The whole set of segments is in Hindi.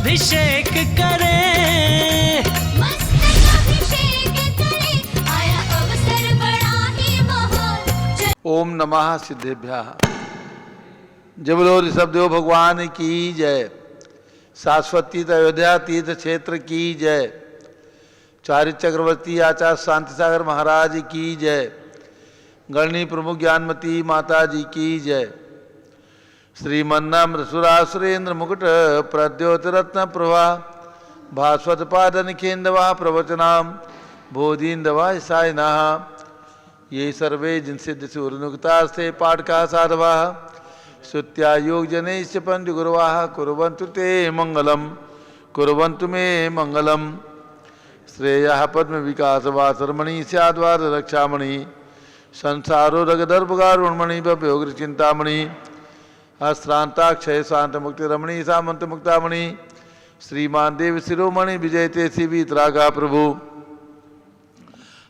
अभिषेक करें, मस्तक अभिषेक करें, आया अवसर बड़ा ही महान। ओम नमः सिद्धेभ्यः। जब बोलो ऋषभदेव भगवान की जय। शाश्वत तीर्थ अयोध्या तीर्थ क्षेत्र की जय। चारित्र चक्रवर्ती आचार्य शांति सागर महाराज की जय। गणनी प्रमुख ज्ञानमती माता जी की जय। श्रीमन्नम सुरासुरेंद्र मुकुट प्रद्योतरत्न प्रभा भास्वत पादन खेन्दवा प्रवचनाम बोधीन्दवा सायनः ये सर्वे जिनसिद्ध सूर्यनुक्तास्ते पाठका साधवा श्रुत्या योग जनैश्च पंचगुरुवाः कुर्वन्तु ते मंगलम कुर्वन्तु मे मंगलम। श्रेयः पद्म विकास वासरमणि स्याद्वार रक्षामणि संसारो रगदर्भगारुणमणि भव्योग्र चिंतामणि अश्रांताक्षय शांत मुक्ति रमणी सामंत मुक्तामणि श्रीमान देव शिरोमणि विजयते शिवीतरागा प्रभु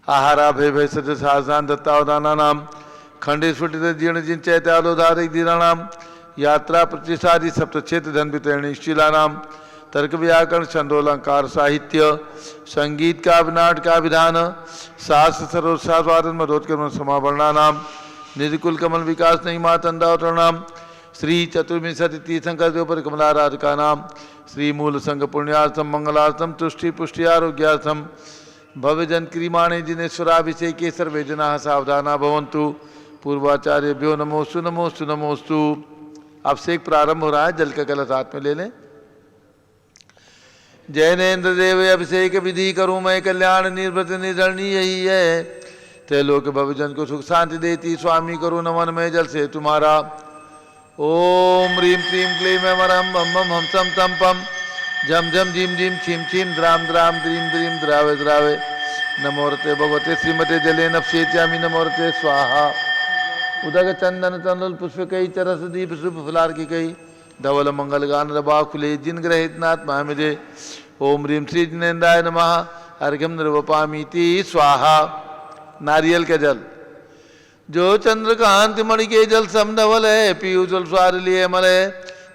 आहारा भय भय सत्य साहसान दत्तावदाना नाम खंडे स्फुटित जीर्ण जिन चैत्यालोधारिक धीराणाम यात्रा प्रतिष्ठादि सप्तक्षेत्र धन वितरणी शीलानाम तर्क व्याकरण छंदोलंकार साहित्य संगीत का नाट का विधान शास्त्र सर्वशास्वादन मधोत्कर्म समावर्णानाम निधिकुल कमल विकास नहीं मातंदावतरणाम श्री चतुर्विंशति तीर्थंकर देवपर कमलाराधिका नाम श्री मूल संघ पुण्यार्थम मंगलार्थम तुष्टि पुष्टि आरोग्यार्थम भव्यजन क्रीमाणे जिनेश्वराभिषेके सर्वे जना सावधाना भवन्तु। पूर्वाचार्यभ्यो नमोस्तु नमोस्तु नमोस्तु। अभिषेक प्रारंभ हो रहा है, जल का कलश हाथ में ले लें। जैनेन्द्र देव अभिषेक विधि करूँ मैं कल्याण निर्वृत निर्धरणी यही है त्रैलोक भवजन को सुख शांति देती स्वामी करूँ नमन में जल से तुम्हारा। ओम ह्रीं क्लीं क्लीं मरम बम बम हम सम तम पम झम झम झिम झिम छिम छिम द्राम द्राम द्रीम द्रीम द्रावे द्रावे नमोरते भगवते श्रीमते जले नप्येत्यामि नमोरते स्वाहा। उदक चंदन तनुल पुष्प कई चरस दीप शुभ फुलार की कई धवल मंगल गान रबा खुले जिन ग्रहित नाथ महामिदे। ओम ह्रीं श्री जिनेन्द्राय नमः अर्घ्यम निर्वपामीति स्वाहा। नारियल का जल जो चंद्रकांत मणि के जल सम धवल है पीयू जल स्वार लिए मल है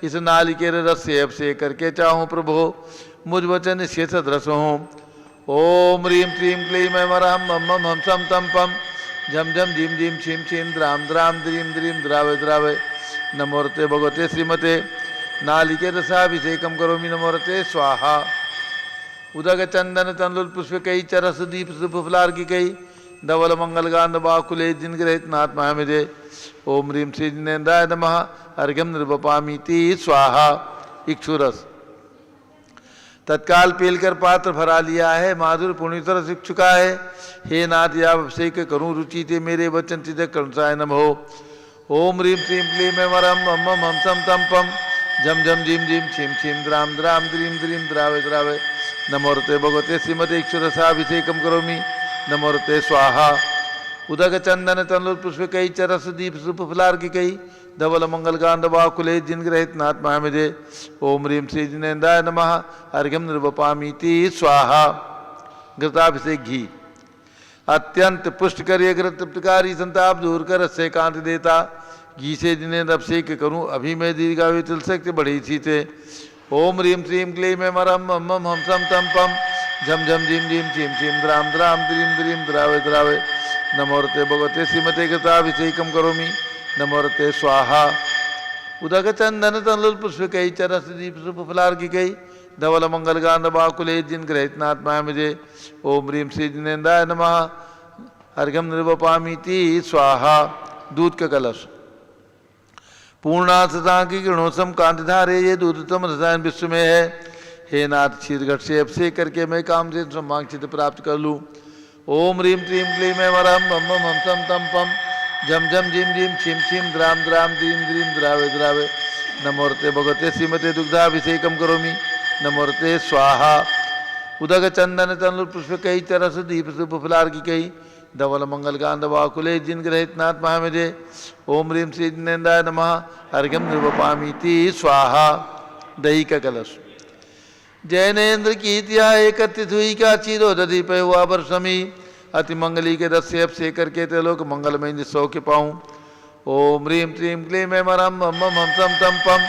इस नालिकेर रस से अभिषेक करके चाहूँ प्रभु मुझ वचन शेष रस हूँ। ओम ह्रीं क्लीं क्लीं मरम मम मम हम सम तम पम झम झम झिम झिम छिम छिम द्राम द्राम द्रीम द्रीम द्रावे द्रावे नमोरते भगवते श्रीमते नालिके रसाभिषेकम करोमि नमोरते स्वाहा। उदक चंदन तनुल पुष्प कई चरस दीप शुभ फुलार की कई धवल मंगल गान बाकुले जिन ग्रहित नाथ महामिदे। ओम ह्रीं श्री जिनेन्द्राय नमः अर्घ्यम निर्वपामीति स्वाहा। इक्षुरस तत्काल पीलकर पात्र भरा लिया है माधुर पुण्यतर सिख चुका है। हे नाथ या अभिषेक करूँ रुचि थे मेरे वचन चित कर्णसाय नमो। ओम ह्रीं क्लीं क्लीं मरम मम मम हम सम तम पम झम झम झिम झिम छिम छिम द्राम द्राम द्रीम द्रीम द्रावे द्रावे नमोरते भगवते श्रीमते इक्षुरसाभिषेकम करोमि नमोरते स्वाहा। उदक चंदन तनुल पुष्प कई चरस दीप शुभ फुलार की कई धवल मंगल गांध बाकुले जिन ग्रहित नाथ महामिदे। ओम ह्रीं श्री जिनेन्द्राय नमः अर्घ्यम निर्वपामीति स्वाहा। घृताभिषेक घी अत्यंत पुष्ट करिए घृत तृप्तकारी संताप दूर कर से कांति देता घी से जिनेन्द्र अभिषेक करूँ अभी मैं दीर्घायु तिल शक्ति बढ़ी थी थे। ओम ह्रीं क्लीं क्लीं मरम मम मम हम सम तम पम झम झम झिम झिम छिम छिम द्राम द्राम द्रीम द्रीम द्रावे द्रावे नमोरते भगवते श्रीमते घृताभिषेकम करोमि नमोरते स्वाहा। उदक चंदन तनुल पुष्प कई चरस दीप शुभ फुलार की कई धवल मंगल गान बाकुले जिन ग्रहित नाथ महामिदे। ओम ह्रीं श्री जिनेन्द्राय नमः अर्घ्यम निर्वपामीति स्वाहा। दूध का कलश पूर्णासता की किरणोत्सम कांतिधारे ये दूधतम रसायन विश्व में है। हे नाथ क्षीरघट से अभिषेक करके मैं काम से सम्मांक्षित प्राप्त कर लूँ। ओम ह्रीं क्लीं क्लीं मरम मम मम हम सम तम पम झम झम झिम झिम छिम छिम द्राम द्राम द्रीम द्रीम द्रावे द्रावे नमोरते भगवते श्रीमते दुग्धाभिषेकम करोमि नमोरते स्वाहा। उदक चंदन तनुल पुष्प कई चरस दीप शुभ फुलार की कई धवल मंगल गांध बाकुले जिन ग्रहित नाथ महामिदे। ओम ह्रीं श्री जिनेन्द्राय नमः अर्घ्यम निर्वपामीति स्वाहा। दही का कलश जैनेन्द्र की इतिहा एकत्रित हुई का चीरो दधि पे हुआ वर्षमी अति मंगली के रस से अभिषेक करके त्रिलोक मंगलमय सौ के पाऊँ। ओम ह्रीं क्लीं क्लीं मरम मम हम सम तम पम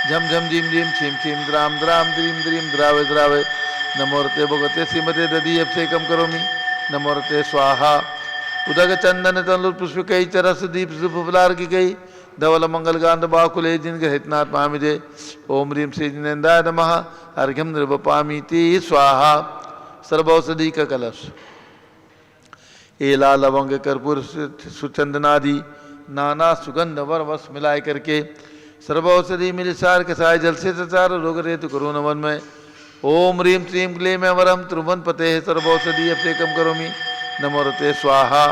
झम झम झीम झीम छीम छीम द्राम द्राम द्रीम द्रीम द्रावे द्रावे नमोरते भगवते श्रीमते दधी अभिषेकम करोमि नमोरते स्वाहा उदक चंदन तनुर पुष्प कई चरस दीप सुफलार की गई धवल मंगल गांध बाकुले जिन ग्रहितनाथ महामिजे ओम ह्रीम श्री जिनेन्द्राय नमः अर्घ्यम निर्वपामीति स्वाहा सर्वौषधि का कलश एला लवंग कर्पूर सुचंदनादि नाना सुगंध वर वस मिलाए करके सर्वौषधि मिलिसार के साय जल से सचार रोग रेतु करो नवन में ओम ह्रीम श्रीम क्लीम वरम त्रुवन पते सर्वौषधि अभिषेकम करोमि नमोरते स्वाहा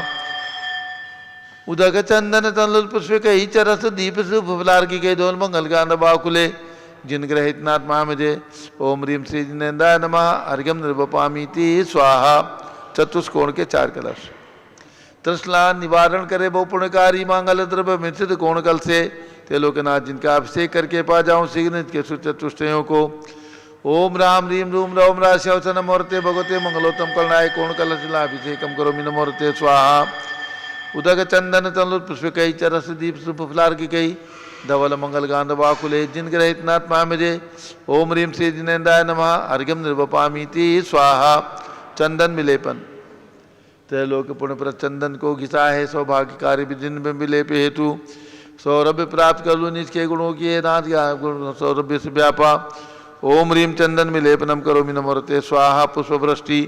उदक चंदन तनुल पुष्प कई चरस दीप सुफलार की गई धोल मंगल गांध बाकुले जिन ग्रहितनाथ महामिजे ओम ह्रीम श्री जिनेन्द्राय नमः अर्घ्यम निर्वपामीति स्वाहा चतुष्कोण के 4 कलश तृष्णा निवारण करे बहु पुण्यकारी मांगल द्रव्य मिश्रित कोण कल से तेलोकनाथ जिनका अभिषेक करके पा जाऊं शीघ्र के चतुष्टयों को ओम राम रीम रूम रौम राशवचन नमोरते भगवते मंगलोत्तम कलनाय कोण कलश अभिषेकम करो नमोरते स्वाहा उदक चंदन तनुर पुष्प कई चरस दीप सुफलार की कई धवल मंगल गांध बाकुले जिन ग्रहितनाथ महामिजे ओम ह्रीम श्री जिनेन्द्राय नमः अर्घ्यम निर्वपामीति स्वाहा चंदन विलेपन त्रैलोक पुण्य पर चंदन को घिसा है सौभाग्य कार्य विधिन में विलेप हेतु सौरभ्य प्राप्त कर लू निज के गुणों की नाथ गुण सौरभ्य से व्यापा ओम ह्रीम चंदन विलेपनम करोमि नमोरते स्वाहा पुष्पवृष्टि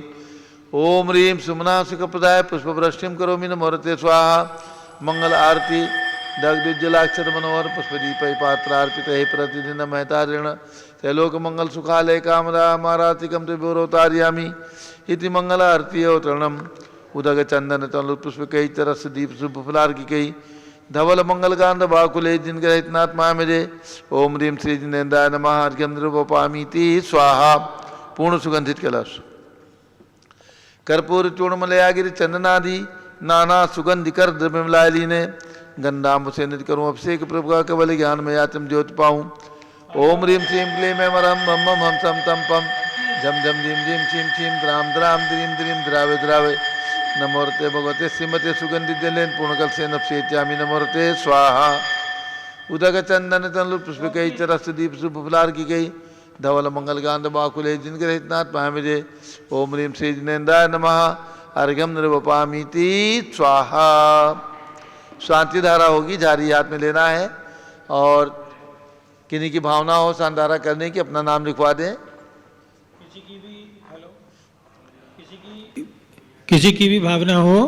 ओम ह्रीम सुमना सुखप्रदाय पुष्पवृष्टिम करोमि नमोरते स्वाहा मंगल आरती दग्धुज्जलाक्षर मनोहर पुष्पदीप पात्रार्पित हे प्रतिदिन महतारिण त्रैलोक मंगल सुखालय कामदा मारातिकम त्रिभुरोतार्यामि इति मंगल आरती अवतरणम उदक चंदन तनुल पुष्प कई तरस दीप सुफलार की कई धवल मंगल गांध बाकुले जिन ग्रहितनाथ महामिजे ओम ह्रीम श्री जिनेन्द्राय नमः अर्घ्यम निर्वपामीति स्वाहा पूर्ण सुगंधित कलश कर्पूर चूर्णमलयागिरि चंदनादि नाना सुगंधिकर द्रव्य मिलाए लीने गंधाम्ब से निज करूँ अभिषेक प्रभु का केवल ज्ञान में आत्म ज्योत पाऊँ ओम ह्रीम श्रीम क्लीम मरम मम मम हम सम तम पम झम झम झीम झीम छीम छीम द्राम द्राम द्रीम द्रीम द्रावे द्रावे नमोरते भगवते श्रीमते सुगंधि जलेन पूर्णकल से नपसेत्यामि नमोरते स्वाहा उदक चंदन तनुल पुष्प कई चरस दीप सुफलार की गई धवल मंगल गांध बाकुले जिन ग्रहितनाथ महामिजे ओम ह्रीम श्री जिनेन्द्राय नमः अर्घ्यम निर्वपामीति स्वाहा शांति धारा होगी झारी हाथ में लेना है और किन्हीं की भावना हो शांति धारा करने की अपना नाम लिखवा दें किसी की भी भावना हो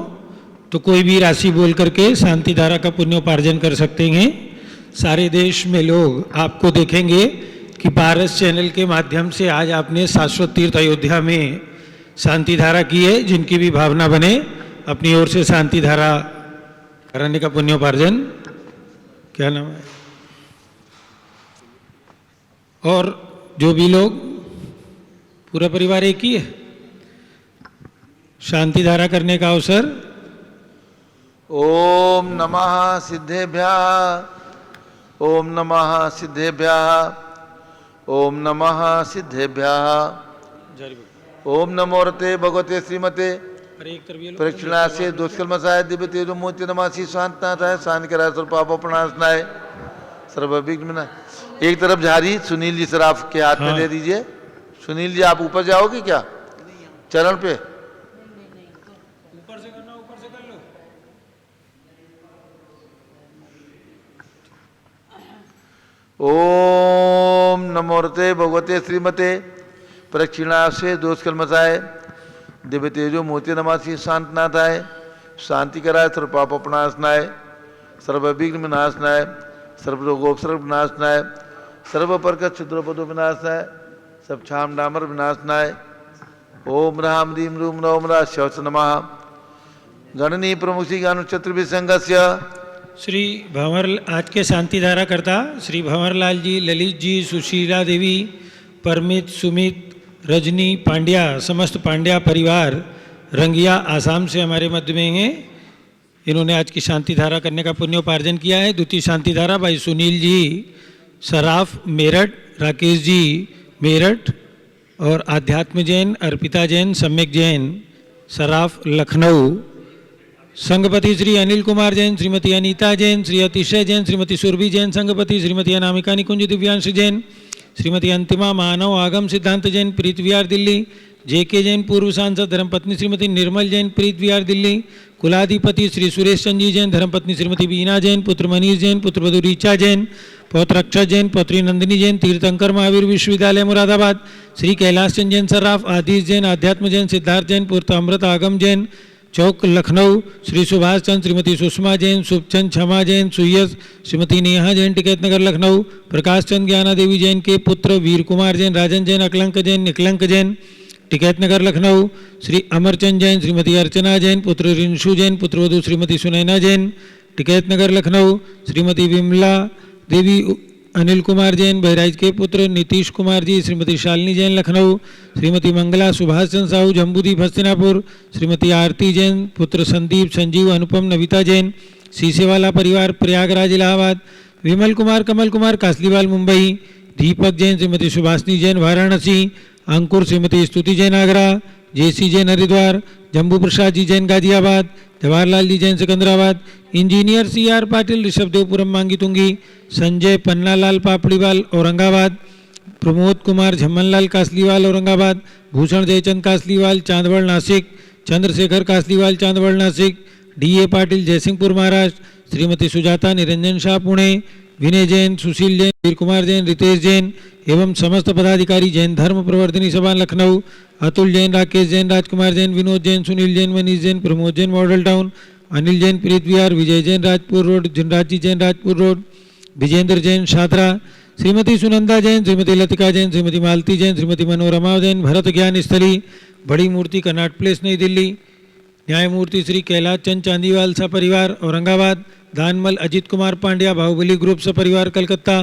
तो कोई भी राशि बोल करके शांति धारा का पुण्योपार्जन कर सकते हैं। सारे देश में लोग आपको देखेंगे कि पारस चैनल के माध्यम से आज आपने शाश्वत तीर्थ अयोध्या में शांति धारा की है। जिनकी भी भावना बने अपनी ओर से शांति धारा कराने का पुण्योपार्जन क्या नाम है और जो भी लोग पूरा परिवार एक ही है शांति धारा करने का अवसर ओम नमः सिद्धेभ्यः ओम नमः सिद्धेभ्यः ओम नमः सिद्धेभ्यः ओम नमोरते भगवते श्रीमते प्रक्षिणा से दुष्कर्मसाय दिव्य तेजो मोति नमासी शांतनाथाय शांति कराय सर्व पाप प्रणाशनाय सर्व विघ्न। एक तरफ झारी सुनील जी सराफ के हाथ में दे दीजिए। सुनील जी आप ऊपर जाओगे क्या चरण पे? ऊपर से करना ऊपर से कर लो। ओम नमोरते भगवते श्रीमते प्रक्षिणा से दोषकर्मसाय दिव्य तेजो मोती नमासी शांतनाथाय शांति कराय सर्व पाप प्रणाशनाय सर्व विघ्न विनाशनाय सर्व रोगोपसर्ग विनाशनाय सर्व प्रकट क्षुद्रपदो विनाशनाय सब छाम डामर विनाशनाय ओम राम रीम रूम रौम राशवच नमः गणनी प्रमुख श्री ज्ञान चतुर्भुज संघस्य श्री भंवर आज के शांति धारा करता श्री भंवरलाल जी, ललित जी, सुशीला देवी, परमित, सुमित, रजनी पांड्या, समस्त पांड्या परिवार रंगिया आसाम से हमारे मध्य में हैं। इन्होंने आज की शांति धारा करने का पुण्योपार्जन किया है। द्वितीय शांति धारा भाई सुनील जी सराफ मेरठ, राकेश जी मेरठ और आध्यात्म जैन, अर्पिता जैन, सम्यक जैन सराफ लखनऊ संघपति श्री अनिल कुमार जैन, श्रीमती अनीता जैन, श्री अतिशय जैन, श्रीमती सुरभि जैन संघपति, श्रीमती अनामिका निकुंज दिव्यांश जैन, श्रीमती अंतिमा मानव आगम सिद्धांत जैन प्रीत विहार दिल्ली, जेके जैन पूर्व सांसद, धर्मपत्नी श्रीमती निर्मल जैन प्रीत विहार दिल्ली, कुलाधिपति श्री सुरेश चंद जैन, धर्मपत्नी श्रीमती बीना जैन, पुत्र मनीष जैन, पुत्रवधू रीचा जैन, पौत्र अक्षय जैन, पौत्री नंदिनी जैन, तीर्थंकर महावीर विश्वविद्यालय मुरादाबाद, श्री कैलाश चंद जैन सर्राफ, आदिश जैन, आध्यात्म जैन, सिद्धार्थ जैन, पुत्र अमृत आगम जैन चौक लखनऊ, श्री सुभाष चंद, श्रीमती सुषमा जैन, शुभचंद क्षमा जैन सुयस, श्रीमती नेहा जैन टिकैत नगर लखनऊ, प्रकाश चंद ज्ञाना देवी जैन के पुत्र वीर कुमार जैन, राजन जैन, अकलंक जैन, निकलंक जैन टिकैत नगर लखनऊ, श्री अमरचंद जैन, श्रीमती अर्चना जैन, पुत्र रिंशु जैन, पुत्रवधू श्रीमती सुनैना जैन टिकैत नगर लखनऊ, श्रीमती विमला देवी अनिल कुमार जैन, बहराइच के पुत्र नीतीश कुमार जी, श्रीमती शालिनी जैन लखनऊ, श्रीमती मंगला सुभाष चंद्र साहू जम्बूदीप हस्तिनापुर, श्रीमती आरती जैन, पुत्र संदीप संजीव अनुपम नविता जैन, सीसेवाला परिवार प्रयागराज इलाहाबाद, विमल कुमार कमल कुमार कासलीवाल मुंबई, दीपक Jain, Shrimati Subhashini Jain Varanasi, Ankur Shrimati Stuti Jain Agra, J C Jain Haridwar, Jambu Prasad ji Jain Ghaziabad, Jawaharlal ji Jain Sikandrabad, engineer C R Patil Rishabhdevpuram Mangitungi, Sanjay Pannalal Papriwal Aurangabad, Pramod Kumar Jhammanlal Kasliwal Aurangabad, Bhushan Jaichand Kasliwal Chandwad Nashik, Chandrashekhar Kasliwal Chandwad Nashik, D A Patil Jaysingpur Maharashtra, Shrimati Sujata Niranjan Shah Pune, Vinay Jain, Sushil Jain, Veer Kumar Jain, Ritesh Jain एवं समस्त पदाधिकारी जैन धर्म प्रवर्तनी सभा लखनऊ, अतुल जैन, राकेश जैन, राजकुमार जैन, विनोद जैन, सुनील जैन, मनीष जैन, प्रमोद जैन मॉडल टाउन, अनिल जैन प्रीत विहार, विजय जैन राजपुर रोड, जिनराज जैन राजपुर रोड, विजेंद्र जैन शादरा, श्रीमती सुनंदा जैन, श्रीमती लतिका जैन, श्रीमती मालती जैन, श्रीमती मनोरमा जैन, भरत ज्ञान स्थली, बड़ी मूर्ति कर्नाट प्लेस नई दिल्ली, न्यायमूर्ति श्री कैलाश चंद चांदीवाल सा परिवार औरंगाबाद, दानमल अजित कुमार पांड्या बाहुबली ग्रुप सा परिवार कलकत्ता,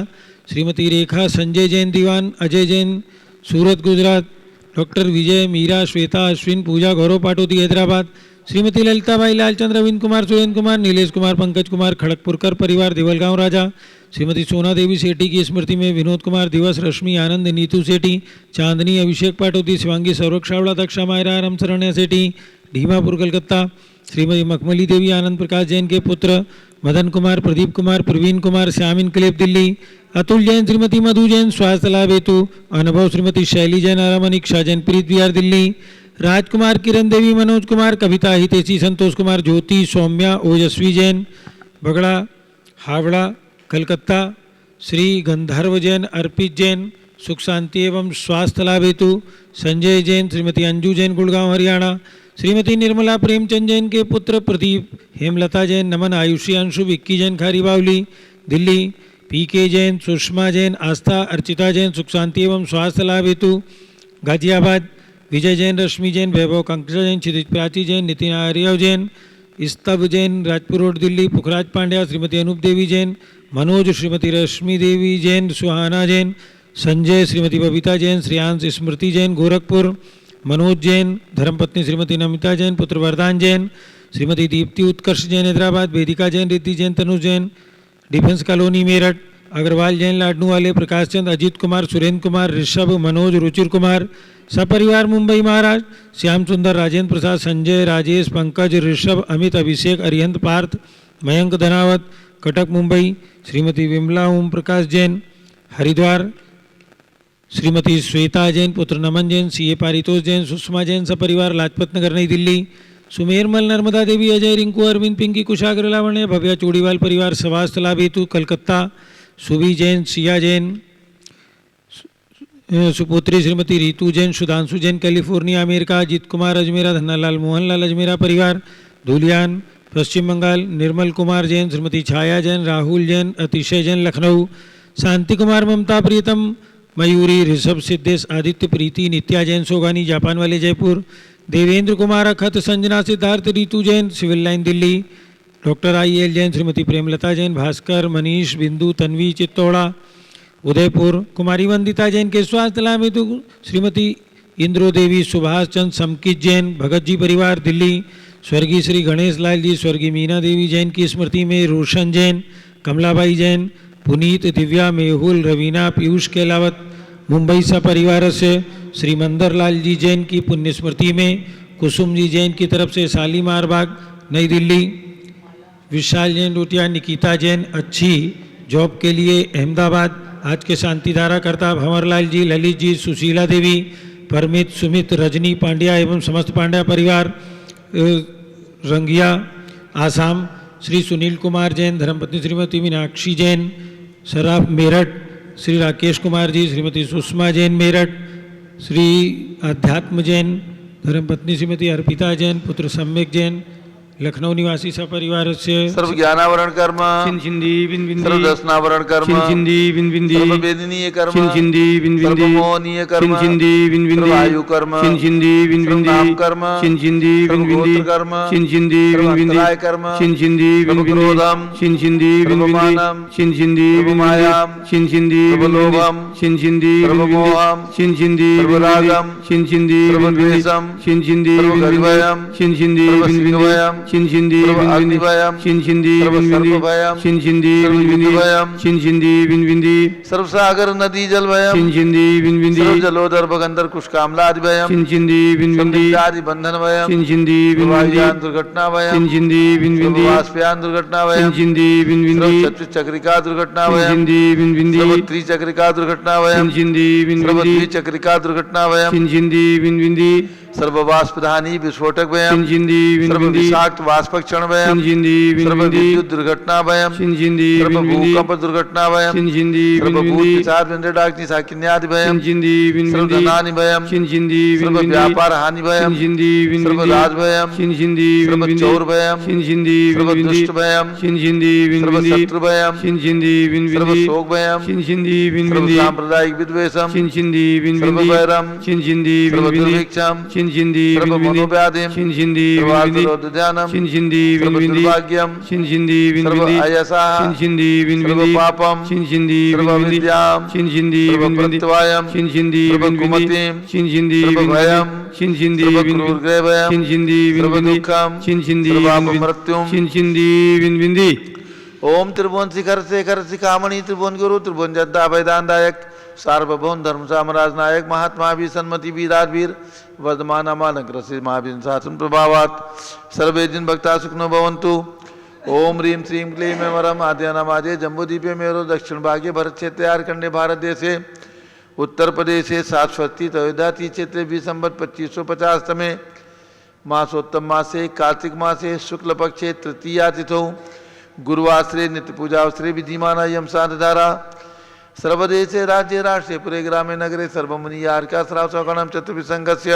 श्रीमती रेखा संजय जैन दीवान अजय जैन सूरत गुजरात, डॉक्टर विजय मीरा श्वेता अश्विन पूजा गौरव पाटोदी हैदराबाद, श्रीमती ललिताबाई लालचंद्र रविंद्र कुमार सुरेंद्र कुमार नीलेश कुमार पंकज कुमार खड़गपुरकर परिवार देवलगांव राजा, श्रीमती सोना देवी सेठी की स्मृति में विनोद कुमार दिवस, रश्मि आनंद नीतू सेठी, चांदनी अभिषेक पाटोदी, शिवांगी सौरभ शावड़ा दक्षा मायरा रामचरण्य सेठी ढीमापुर कलकत्ता, श्रीमती मखमली देवी आनंद प्रकाश जैन के पुत्र, मदन कुमार प्रदीप कुमार प्रवीण कुमार श्याम इनकलेब दिल्ली, अतुल जैन, श्रीमती मधु जैन स्वास्थ्य लाभ हेतु, अनुभव श्रीमती शैली जैन आरामनिक शाह जैन प्रीत विहार दिल्ली, राजकुमार किरण देवी मनोज कुमार कविता हितेशी संतोष कुमार ज्योति सौम्या ओजस्वी जैन बगड़ा हावड़ा कलकत्ता, श्री गंधर्व जैन अर्पित जैन सुख शांति एवं स्वास्थ्य लाभ हेतु, संजय जैन, श्रीमती अंजू जैन गुड़गांव हरियाणा, श्रीमती निर्मला प्रेमचंद जैन के पुत्र प्रदीप, हेमलता जैन, नमन आयुषी अंशु, विक्की जैन खारी बावली दिल्ली, पीके जैन, सुषमा जैन, आस्था अर्चिता जैन सुख शांति एवं स्वास्थ्य लाभ हेतु गाजियाबाद, विजय जैन, रश्मि जैन, वैभव कंकजा जैन, क्षितिज प्राची जैन, नितिन आर्यव जैन, स्तव जैन राजपुर रोड दिल्ली, पुखराज पांड्या, श्रीमती अनूप देवी जैन, मनोज, श्रीमती रश्मि देवी जैन, सुहाना जैन, संजय, श्रीमती बबीता जैन, श्रेयांश स्मृति जैन गोरखपुर, मनोज जैन, धर्मपत्नी श्रीमती नमिता जैन, पुत्र वरदान जैन, श्रीमती दीप्ति उत्कर्ष जैन हैदराबाद, वेदिका जैन, रिद्धि जैन, तनुज जैन डिफेंस कॉलोनी मेरठ, अग्रवाल जैन लाडनू वाले, प्रकाश चंद, अजीत कुमार, सुरेंद्र कुमार, ऋषभ, मनोज, रुचिर कुमार सपरिवार मुंबई महाराष्ट्र, श्याम सुंदर, राजेंद्र प्रसाद, संजय, राजेश, पंकज, ऋषभ, अमित, अभिषेक, अरिहंत पार्थ, मयंक धनावत कटक मुंबई, श्रीमती विमला ओम प्रकाश जैन हरिद्वार, श्रीमती श्वेता जैन, पुत्र नमन जैन, सीए पारितोष जैन, सुषमा जैन सपरिवार लाजपत नगर नई दिल्ली, सुमेरमल नर्मदा देवी, अजय, रिंकू, अरविंद, पिंकी, कुशाग्र, लावण्य, भव्या चूड़ीवाल परिवार स्वास्थ्य लाभ हेतु कलकत्ता, सुभी जैन, सिया जैन, सुपुत्री श्रीमती रीतू जैन, सुधांशु जैन कैलिफोर्निया अमेरिका, अजीत कुमार अजमेरा, धन्नालाल मोहनलाल अजमेरा परिवार धुलियान पश्चिम बंगाल, निर्मल कुमार जैन, श्रीमती छाया जैन, राहुल जैन, अतिशय जैन लखनऊ, शांति कुमार, ममता प्रीतम, मयूरी, ऋषभ, सिद्धेश, आदित्य, प्रीति, नित्या जैन सोगानी जापान वाले Jaipur, Devendra Kumar Akhat, Sanjana, Siddharth, Ritu Jain civil line Delhi, doctor IL Jain, Shrimati Premlata Jain, Bhaskar, Manish, Bindu, Tanvi, Chittaura Udaipur, कुमारी वंदिता जैन के स्वास्थ्य लाभ हेतु श्रीमती इंद्रो देवी, सुभाष चंद समकित जैन, भगत जी परिवार दिल्ली, स्वर्गीय श्री गणेश लाल जी, स्वर्गीय मीना देवी जैन की स्मृति में रोशन जैन, कमलाबाई जैन, पुनीत, दिव्या, मेहुल, रवीना, पीयूष केलावत मुंबई सा परिवार से, श्री मंदर लाल जी जैन की पुण्य स्मृति में कुसुम जी जैन की तरफ से शालीमार बाग नई दिल्ली। विशाल जैन रोटिया निकिता जैन अच्छी जॉब के लिए अहमदाबाद। आज के शांति धारा करता भंवरलाल जी, ललित जी, सुशीला देवी, परमित, सुमित, रजनी पांड्या एवं समस्त पांड्या परिवार रंगिया आसाम। श्री सुनील कुमार जैन, धर्मपत्नी श्रीमती मीनाक्षी जैन सराफ मेरठ। श्री राकेश कुमार जी, श्रीमती सुषमा जैन मेरठ। श्री अध्यात्म जैन, धर्मपत्नी श्रीमती अर्पिता जैन, पुत्र सम्यक जैन लखनऊ निवासी सपरिवार से। सर्व ज्ञानावरण कर्म, छिंदी बिन सर्व दर्शनावरण कर्म, छिंदी बिन सर्व वेदनीय कर्म, छिंदी बिन सर्व मोहनीय कर्म, छिंदी बिन सर्व आयु कर्म, छिंदी बिन सर्व नाम कर्म, छिंदी सर्व बिन गोत्र कर्म, छिंदी सर्व बिन अंतराय कर्म, छिंदी सर्व बिन क्रोधम, छिंदी बिन सर्व मानम, छिंदी सर्व बिन मायाम, छिंदी सर्व लोभम, छिंदी सर्व मोहम, छिंदी सर्व रागम, छिंदी सर्व द्वेषम, छिंदी सर्व गर्भयम, छिंदी सर्व सिंहभयम, छिंदी सर्व अग्निभयम, छिंदी सर्व सर्पभयम, छिंदी सर्व युद्धभयम, छिंदी बिन सर्व सागर नदी जल भयम, छिंदी बिन सर्व जलोदर भगंदर कुशकामलादि भयम, छिंदी बिन आदि बंधन भयम, छिंदी बिन वायुयान दुर्घटना भयम, छिंदी बिन सर्व वाष्पयान दुर्घटना भयम, छिंदी बिन सर्व चतुश्चक्रिका दुर्घटना भयम, छिंदी बिन सर्व त्रिचक्रिका दुर्घटना भयम, छिंदी बिन सर्व द्विचक्रिका दुर्घटना भयम, छिंदी बिन सर्व वाष्पधानी विस्फोटक भयम, छिंदी सर्व विषाक्त वाष्पक्षण भयम, छिंदी सर्व विद्युत दुर्घटना भयम, छिंदी सर्व भूकंप दुर्घटना भयम, छिंदी सर्व भूत पिशाच वेंद्रडाग्नि साकिन्यादि भयम, छिंदी सर्व धनानि भयम, छिंदी सर्व व्यापार हानि भयम, सर्व राज भयम, छिंदी सर्व चौर भयम, छिंदी सर्व दुष्ट भयम, छिंदी सर्व शत्रु भयम, छिंदी सर्व शोक भयम, छिंदी सर्व सांप्रदायिक विद्वेषम, छिंदी सर्व वैरम, छिंदी सर्व दुर्भिक्षम, छिंदी सर्व मनोव्याधिम, छिंदी सर्व आत्मरोधध्यानम, छिंदी सर्व दुर्भाग्यम, छिंदी सर्व अयसः, छिंदी सर्व पापम, छिंदी सर्व विद्याम, छिंदी सर्व प्रत्यवायम, छिंदी सर्व कुमतिम, छिंदी सर्व भयम, छिंदी सर्व क्रूरग्रह भयम, छिंदी सर्व दुःखम, छिंदी सर्व अपमृत्युम। छिंदी बिन ओम त्रिभुवन शिखर शेखर शिखामणि त्रिभुवन गुरु त्रिभुवन जद्दा वैदानदायक सार्वभौम धर्म साम्राज्य नायक महात्मा भी सन्मति वीराजवीर वर्धमान अमानक रसी महावीर शासन प्रभावात सर्वे जिन भक्ता सुखनो भवन्तु। ओम ह्रीं श्रीं क्लीं मेमरम आद्यानामाजे जम्बूद्वीपे मेरो दक्षिण भागे भरत क्षेत्र झारखंडे भारत देशे उत्तर प्रदेशे शाश्वती अयोध्याति क्षेत्रे भी संवत 2550 तमे मासोत्तम मासे कार्तिक मासे शुक्ल पक्षे तृतीया तिथौ गुरुवासरे नित्य पूजावसरे विधिमान यम साधधारा सर्वदेशे राज्ये राष्ट्रे पुरे ग्रामे नगरे सर्वमुनि यार्का श्रावसकणम चतुर्विसंगस्य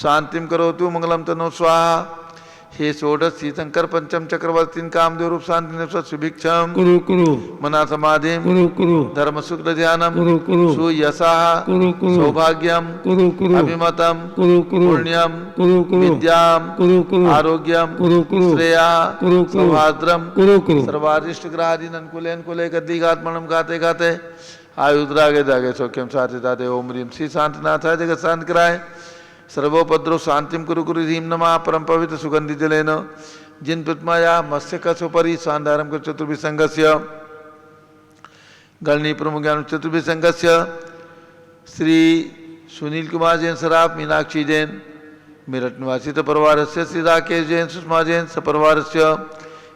शांतिम करोतु मंगलम तनो स्वाहा। हे षोडश शंकर पंचम चक्रवर्तीन कामदेव रूप शांति सुभिक्षम कुरु मना समाधिम कुरु धर्म शुक्ल ध्यानम कुरु सुयशः कुरु सौभाग्यम कुरु अभिमतम कुरु पुण्यम कुरु विद्याम कुरु आरोग्यम कुरु श्रेया कुरु सौभाद्रम कुरु सर्वारिष्ट ग्रहादीन अनुकूले अनुकूले कद्दिघात्मणम गाते गाते आयुद्रागे जागे सौख्यम साथे साथे ओम ह्रीं श्री शांतिनाथाय जगत शांति कराय सर्वोपद्रव शांतिम कुरु कुरु ह्रीं नमः परम पवित्र सुगंधि जलेन जिन प्रतिमाया मत्स्य कसोपरि शांधारम कर चतुर्विसंगस्य गणनी प्रमुख ज्ञान चतुर्विसंगस्य श्री सुनील कुमार जैन सराफ मीनाक्षी जैन मेरठ निवासी परिवार से श्री राकेश जैन सुषमा जैन सपरिवार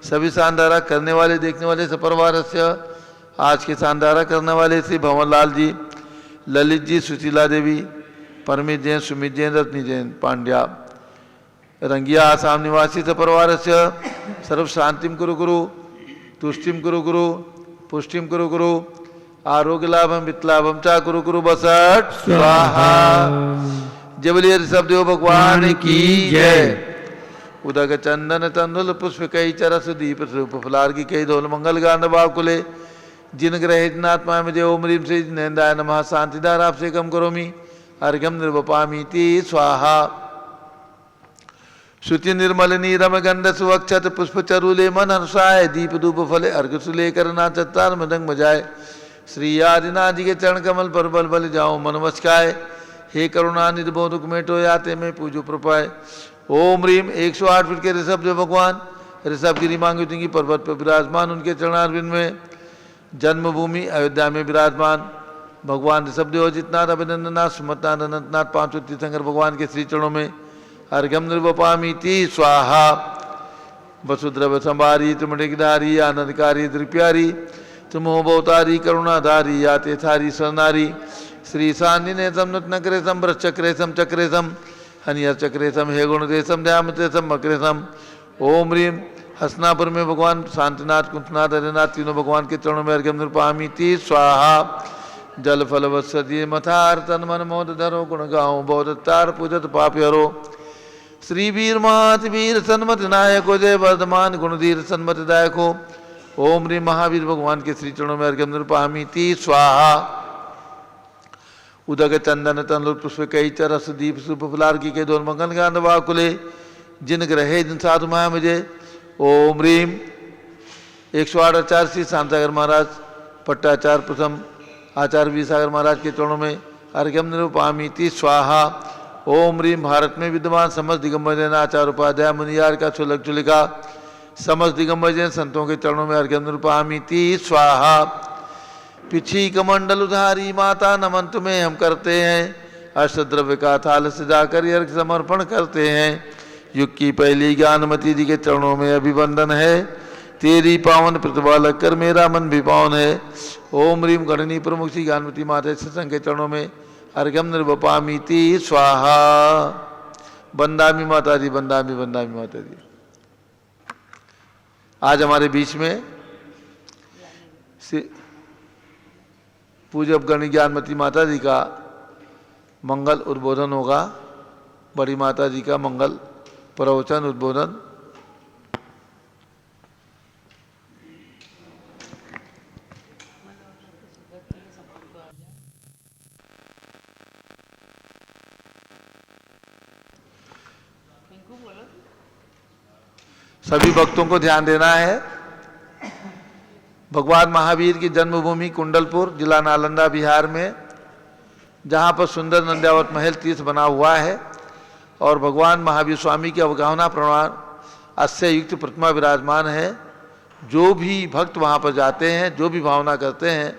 सभी शानदारा करने वाले देखने वाले सपरिवार आज के शानदारा करने वाले श्री भंवरलाल जी, ललित जी, सुशीला देवी, परमित जैन, सुमित जैन, रत्नी जैन पांड्या रंगिया आसाम निवासी सपरिवार सर्व शांतिम कुरु कुरु तुष्टिम कुरु कुरु पुष्टिम कुरु कुरु आरोग्य लाभम वित्तलाभम चा कुरु कुरु बसट स्वाहा। जबलिय ऋषभदेव भगवान की जय। उदक चंदन तंदुल पुष्प कई चरस दीप रूप फलार की कई धोल मंगल गांध बाकुले जिन ग्रह जिनात्मा में देव ह्रीं से नंदाय नमः शांतिदार आपसे कम करोमि अर्घ्यम निर्वपामीति स्वाहा। श्रुति निर्मल नीरम गंध सुवक्षत पुष्प चरुले मन हर्षाय दीप धूप फले अर्घ सुले करना चत्तार मृदंग बजाय श्री आदिनाथ जी के चरण कमल पर बल बल जाओ मन मस्काय। हे करुणा निर्बोधुक मेटो याते में पूजो प्रपाय। ओम ह्रीं 108 फीट के ऋषभ जो भगवान ऋषभगिरी मांगी पर्वत पर विराजमान उनके चरणारविंद में जन्मभूमि अयोध्या में विराजमान भगवान ऋषभदेव अजितनाथ अभिनंदनाथ सुमतनाथ अनंतनाथ पांचों तीर्थंकर भगवान के श्री चरणों में अर्घ्यम निर्वपामीति स्वाहा। वसुद्रव संभारी तुम ऋगधारी आनंदकारी दृप्यारी तुम हो बहुतारी करुणाधारी आते थारी सरनारी श्री सान्य ने सम नक्रेशम वृक्षक्रेशम चक्रेशम हनियर चक्रेशम हे गुणदेशम ध्यामतेशम मक्रेशम। ओम ह्रीम हसनापुर में भगवान शांतिनाथ कुंतनाथ हरिनाथ तीनों भगवान के चरणों में अर्घ्य निरुपामी ती स्वाहा। जल फल वत्सदीय मथार तन मन मोद धरो गुण गाओ बौद्धार पूजत पाप हरो। श्री वीर महात वीर सन्मत नायको जय वर्धमान गुणधीर सन्मत दायको। ओम ह्रीम महावीर भगवान के श्री चरणों में अर्घ्य निरुपामी ती स्वाहा। उदक चंदन तन पुष्प कई चरस दीप सुप फुलार्की के दोन मंगल गांध वाकुले जिन ग्रहे जिन साधु माया मुझे। ओम ह्रीम 108 आचार्य श्री शांतागर महाराज पट्टाचार्य प्रथम आचार्य वी सागर महाराज के चरणों में अर्घ्यम निरुपामी ती स्वाहा। ओम ह्रीम भारत में विद्यमान समस्त दिगंबर जैन आचार्य उपाध्याय मुनियार का छुलक छुलिका समस्त दिगंबर जैन संतों के चरणों में अर्घ्यम निरुपामी ती स्वाहा। पिछी कमंडल उधारी माता नमन तुम्हें हम करते हैं। अष्टद्रव्य का थाल सजाकर अर्घ्य समर्पण करते हैं। युग की पहली ज्ञानमती जी के चरणों में अभिवंदन है। तेरी पावन प्रतिभा लगकर मेरा मन भी पावन है। ओम ह्रीम गणनी प्रमुख श्री ज्ञानमती माता सत्संग के चरणों में अर्घ्यम निरुपामी ती स्वाहा। बंदामी माता जी बंदामी बंदामी माता जी। आज हमारे बीच में पूज्य गणी ज्ञानमती माता जी का मंगल उद्बोधन होगा। बड़ी माता जी का मंगल प्रवचन उद्बोधन। सभी भक्तों को ध्यान देना है। भगवान महावीर की जन्मभूमि कुंडलपुर जिला नालंदा बिहार में, जहाँ पर सुंदर नंद्यावत महल तीर्थ बना हुआ है और भगवान महावीर स्वामी की अवगाहना प्रमाण अस्य युक्त प्रतिमा विराजमान है। जो भी भक्त वहाँ पर जाते हैं, जो भी भावना करते हैं,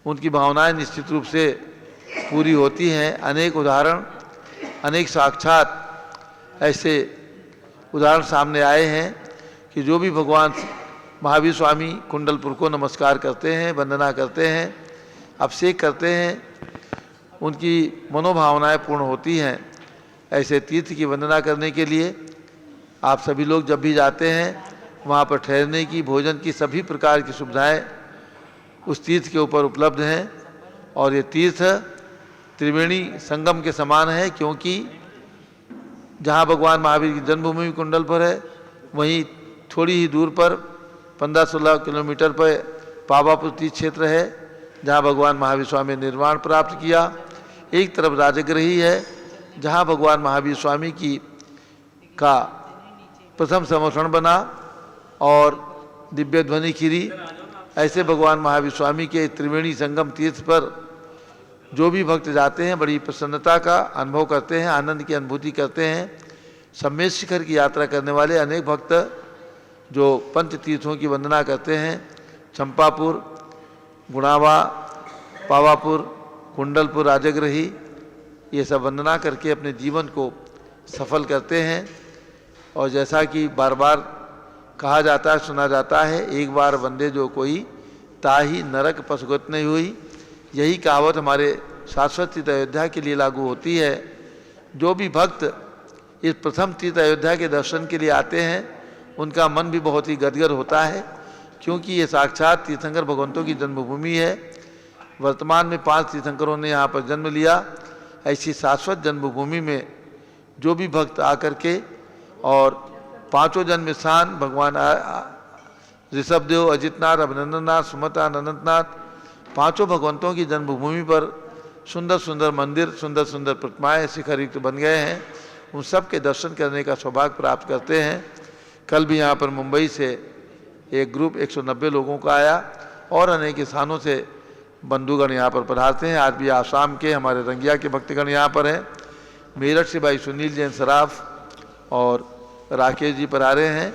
उनकी भावनाएं निश्चित रूप से पूरी होती हैं। अनेक उदाहरण, अनेक साक्षात ऐसे उदाहरण सामने आए हैं कि जो भी भगवान महावीर स्वामी कुंडलपुर को नमस्कार करते हैं, वंदना करते हैं, अभिषेक करते हैं, उनकी मनोभावनाएं पूर्ण होती हैं। ऐसे तीर्थ की वंदना करने के लिए आप सभी लोग जब भी जाते हैं, वहाँ पर ठहरने की, भोजन की सभी प्रकार की सुविधाएं उस तीर्थ के ऊपर उपलब्ध हैं। और ये तीर्थ त्रिवेणी संगम के समान है, क्योंकि जहाँ भगवान महावीर की जन्मभूमि कुंडलपुर है, वहीं थोड़ी ही दूर पर 15-16 किलोमीटर पर पावापुर तीर्थ क्षेत्र है, जहाँ भगवान महावीर स्वामी ने निर्वाण प्राप्त किया। एक तरफ राजगृही है, जहाँ भगवान महावीर स्वामी का प्रथम समर्पण बना और दिव्य ध्वनि खिरी। ऐसे भगवान महावीर स्वामी के त्रिवेणी संगम तीर्थ पर जो भी भक्त जाते हैं, बड़ी प्रसन्नता का अनुभव करते हैं, आनंद की अनुभूति करते हैं। सम्मेद शिखर की यात्रा करने वाले अनेक भक्त जो पंच तीर्थों की वंदना करते हैं, चंपापुर, गुणावा, पावापुर, कुंडलपुर, राजगृही, ये सब वंदना करके अपने जीवन को सफल करते हैं। और जैसा कि बार बार कहा जाता है, सुना जाता है, एक बार वंदे जो कोई ताही नरक पशुगत नहीं हुई। यही कहावत हमारे शाश्वत तीर्थ अयोध्या के लिए लागू होती है। जो भी भक्त इस प्रथम तीर्थ अयोध्या के दर्शन के लिए आते हैं, उनका मन भी बहुत ही गदगद होता है, क्योंकि ये साक्षात तीर्थंकर भगवंतों की जन्मभूमि है। वर्तमान में 5 तीर्थंकरों ने यहाँ पर जन्म लिया। ऐसी शाश्वत जन्मभूमि में जो भी भक्त आकर के और 5 जन्म स्थान भगवान ऋषभदेव, अजितनाथ, अभिनंदननाथ, सुमता, अनंतनाथ, 5 भगवंतों की जन्मभूमि पर सुंदर सुंदर मंदिर, सुंदर सुंदर प्रतिमाएँ शिखरयुक्त बन गए हैं। उन सब के दर्शन करने का सौभाग्य प्राप्त करते हैं। कल भी यहाँ पर मुंबई से एक ग्रुप 190 लोगों का आया और अनेक स्थानों से बंधुगण यहाँ पर पधारते हैं। आज भी आसाम के हमारे रंगिया के भक्तगण यहाँ पर हैं। मेरठ से भाई सुनील जैन सराफ और राकेश जी पधारे हैं।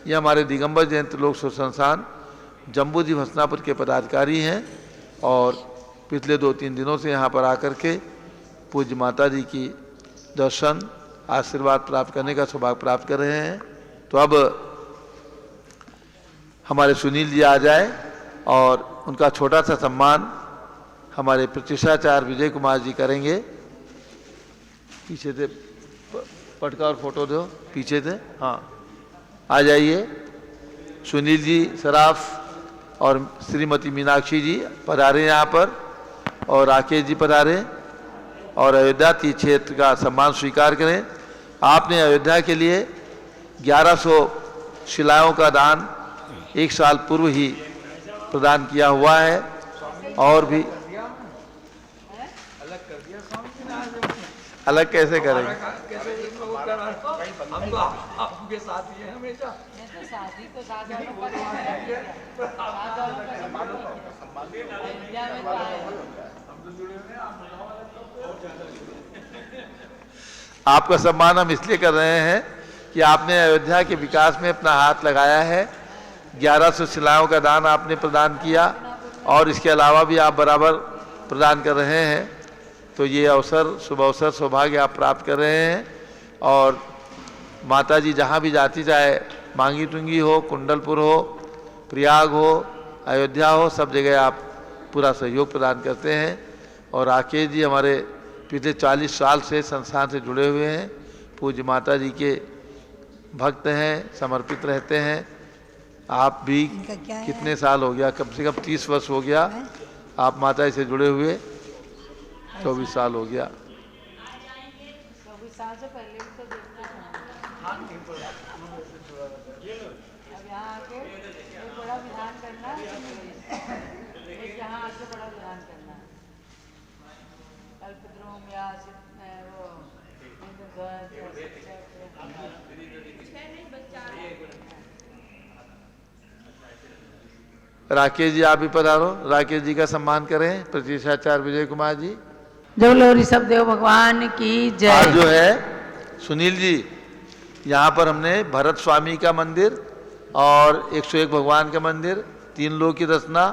ये हमारे दिगंबर जयंत लोक सुख संस्थान जम्बू जी हसनापुर के पदाधिकारी हैं और पिछले 2-3 दिनों से यहाँ पर आकर के पूज्य माता जी की दर्शन, आशीर्वाद प्राप्त करने का सौभाग्य प्राप्त कर रहे हैं। तो अब हमारे सुनील जी आ जाए और उनका छोटा सा सम्मान हमारे प्रतिष्ठाचार्य विजय कुमार जी करेंगे। पीछे से पटका और फोटो दो, पीछे से, हाँ आ जाइए। सुनील जी सराफ और श्रीमती मीनाक्षी जी पधारे यहाँ पर, और राकेश जी पधारे और अयोध्या तीर्थ क्षेत्र का सम्मान स्वीकार करें। आपने अयोध्या के लिए 1100 शिलाओं का दान 1 साल पूर्व ही प्रदान किया हुआ है, और भी अलग कैसे करेंगे? आपका सम्मान हम इसलिए कर रहे हैं कि आपने अयोध्या के विकास में अपना हाथ लगाया है। 1100 शिलाओं का दान आपने प्रदान किया, और इसके अलावा भी आप बराबर प्रदान कर रहे हैं। तो ये अवसर, शुभ अवसर, सौभाग्य आप प्राप्त कर रहे हैं। और माता जी जहाँ भी जाती, चाहे मांगी टुंगी हो, कुंडलपुर हो, प्रयाग हो, अयोध्या हो, सब जगह आप पूरा सहयोग प्रदान करते हैं। और राकेश जी हमारे पिछले 40 साल से संस्थान से जुड़े हुए हैं, पूज्य माता जी के भक्त हैं, समर्पित रहते हैं। आप भी कितने साल हो गया? कम से कम 30 वर्ष हो गया आप माता जी से जुड़े हुए, 24 साल हो गया। 24 साल से पहले भी तो देखते थे। अब यहाँ आके एक बड़ा विधान करना, एक यहाँ आके बड़ा विधान करना, कल्पद्रुम या वो राकेश जी आप भी पधारो, राकेश जी का सम्मान करें, प्रतिष्ठाचार्य विजय कुमार जी। जब लो ऋषभ देव भगवान की जय। आज जो है सुनील जी, यहाँ पर हमने भरत स्वामी का मंदिर और 101 भगवान का मंदिर, 3 लोक की रचना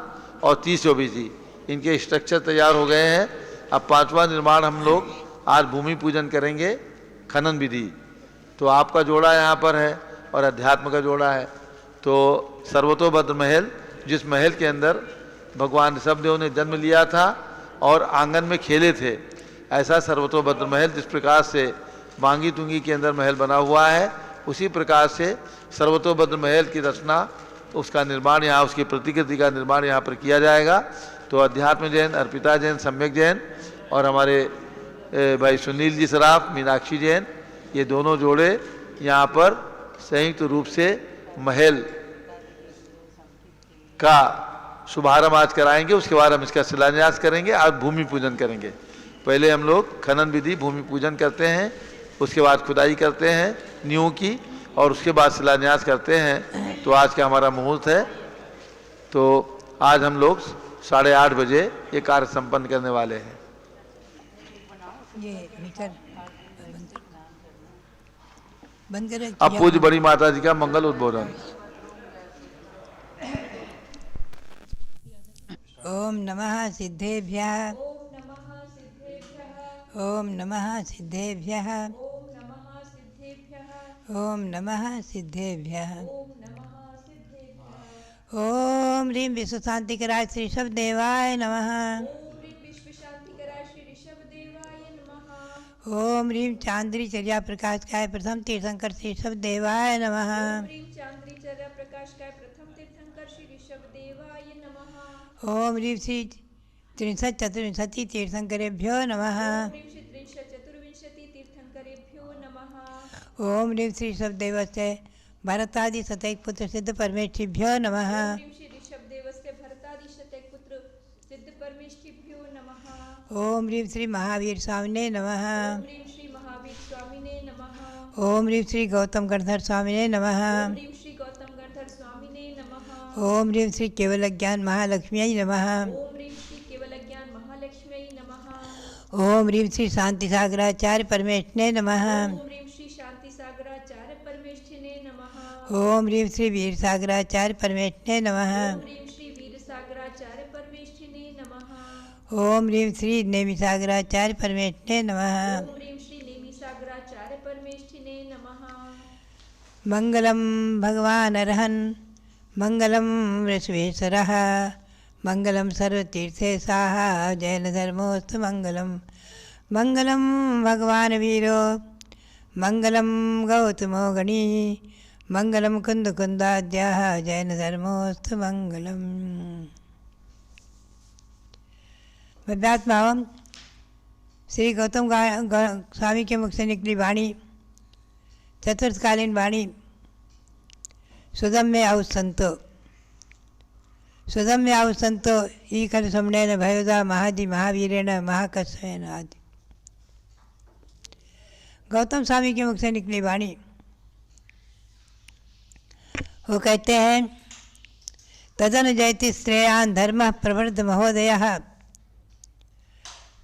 और 30 चौबीस जी, इनके स्ट्रक्चर तैयार हो गए हैं। अब 5वां निर्माण हम लोग आज भूमि पूजन करेंगे, खनन विधि। तो आपका जोड़ा यहाँ पर है और अध्यात्म का जोड़ा है। तो सर्वतोभद्र महल, जिस महल के अंदर भगवान ऋषभदेव ने जन्म लिया था और आंगन में खेले थे, ऐसा सर्वतोभद्र महल जिस प्रकार से मांगी तुंगी के अंदर महल बना हुआ है, उसी प्रकार से सर्वतोभद्र महल की रचना, उसका निर्माण यहाँ, उसकी प्रतिकृति का निर्माण यहाँ पर किया जाएगा। तो अध्यात्म जैन, अर्पिता जैन, सम्यक जैन और हमारे भाई सुनील जी सराफ, मीनाक्षी जैन, ये दोनों जोड़े यहाँ पर संयुक्त रूप से महल का शुभारंभ आज कराएंगे। उसके बाद हम इसका शिलान्यास करेंगे, आज भूमि पूजन करेंगे। पहले हम लोग खनन विधि भूमि पूजन करते हैं, उसके बाद खुदाई करते हैं नींव की, और उसके बाद शिलान्यास करते हैं। तो आज का हमारा मुहूर्त है। तो आज हम लोग 8:30 बजे ये कार्य संपन्न करने वाले हैं। ये मीटर बंद करें। अब पूज्य बड़ी माता जी का मंगल उद्बोधन। ओम नमः सिद्धेभ्यः, ओम नमः सिद्धेभ्यः, ओम नमः सिद्धेभ्यः। ओम ह्रीं विश्व शांतिकराय श्री ऋषभदेवाय नमः। ओम ह्रीं चांद्री चर्या प्रकाशकाय प्रथम तीर्थंकर श्री ऋषभदेवाय नमः। ओम ह्रीं श्री 63 तीर्थंकरेभ्यो नमः। ओम ह्रीं श्री ऋषभदेवस्य भरतादि सतैक पुत्र सिद्ध परमेष्ठिभ्यो नमः। ओम ह्रीं श्री महावीर स्वामिने नमः। ओम ह्रीं श्री गौतम गणधर स्वामिने नमः। ओम ह्रीं श्री केवल ज्ञान महालक्ष्म्यै नमः। ओम ह्रीं श्री शांति सागराचार्य परमेष्ठिने नमः। ओम ह्रीं श्री वीर सागराचार्य परमेष्ठिने नमः। ओम ह्रीं श्री नेमि सागराचार्य परमेष्ठिने नमः। मंगलम भगवान अरहन मंगलम वृषभेश्वरः मंगलम सर्वतीर्थेशाः जैन धर्मोस्तु मंगलम मंगलम भगवान वीरो मंगलम गौतमो गणी मंगलम कुंदकुंदाद्याः जैन धर्मोस्तु मंगलम। अध्यात्म श्री गौतम स्वामी के मुख से निकली वाणी, चतुर्थकालीन वाणी। सुदम्य आउसंतो सुदम्य आउसंतो ई खल समणेन भयोदा महादि महावीरेण महाकस्येन आदि। गौतम स्वामी के मुख से निकली वाणी। वो कहते हैं तदन जयति श्रेयान धर्म प्रवृद्ध महोदय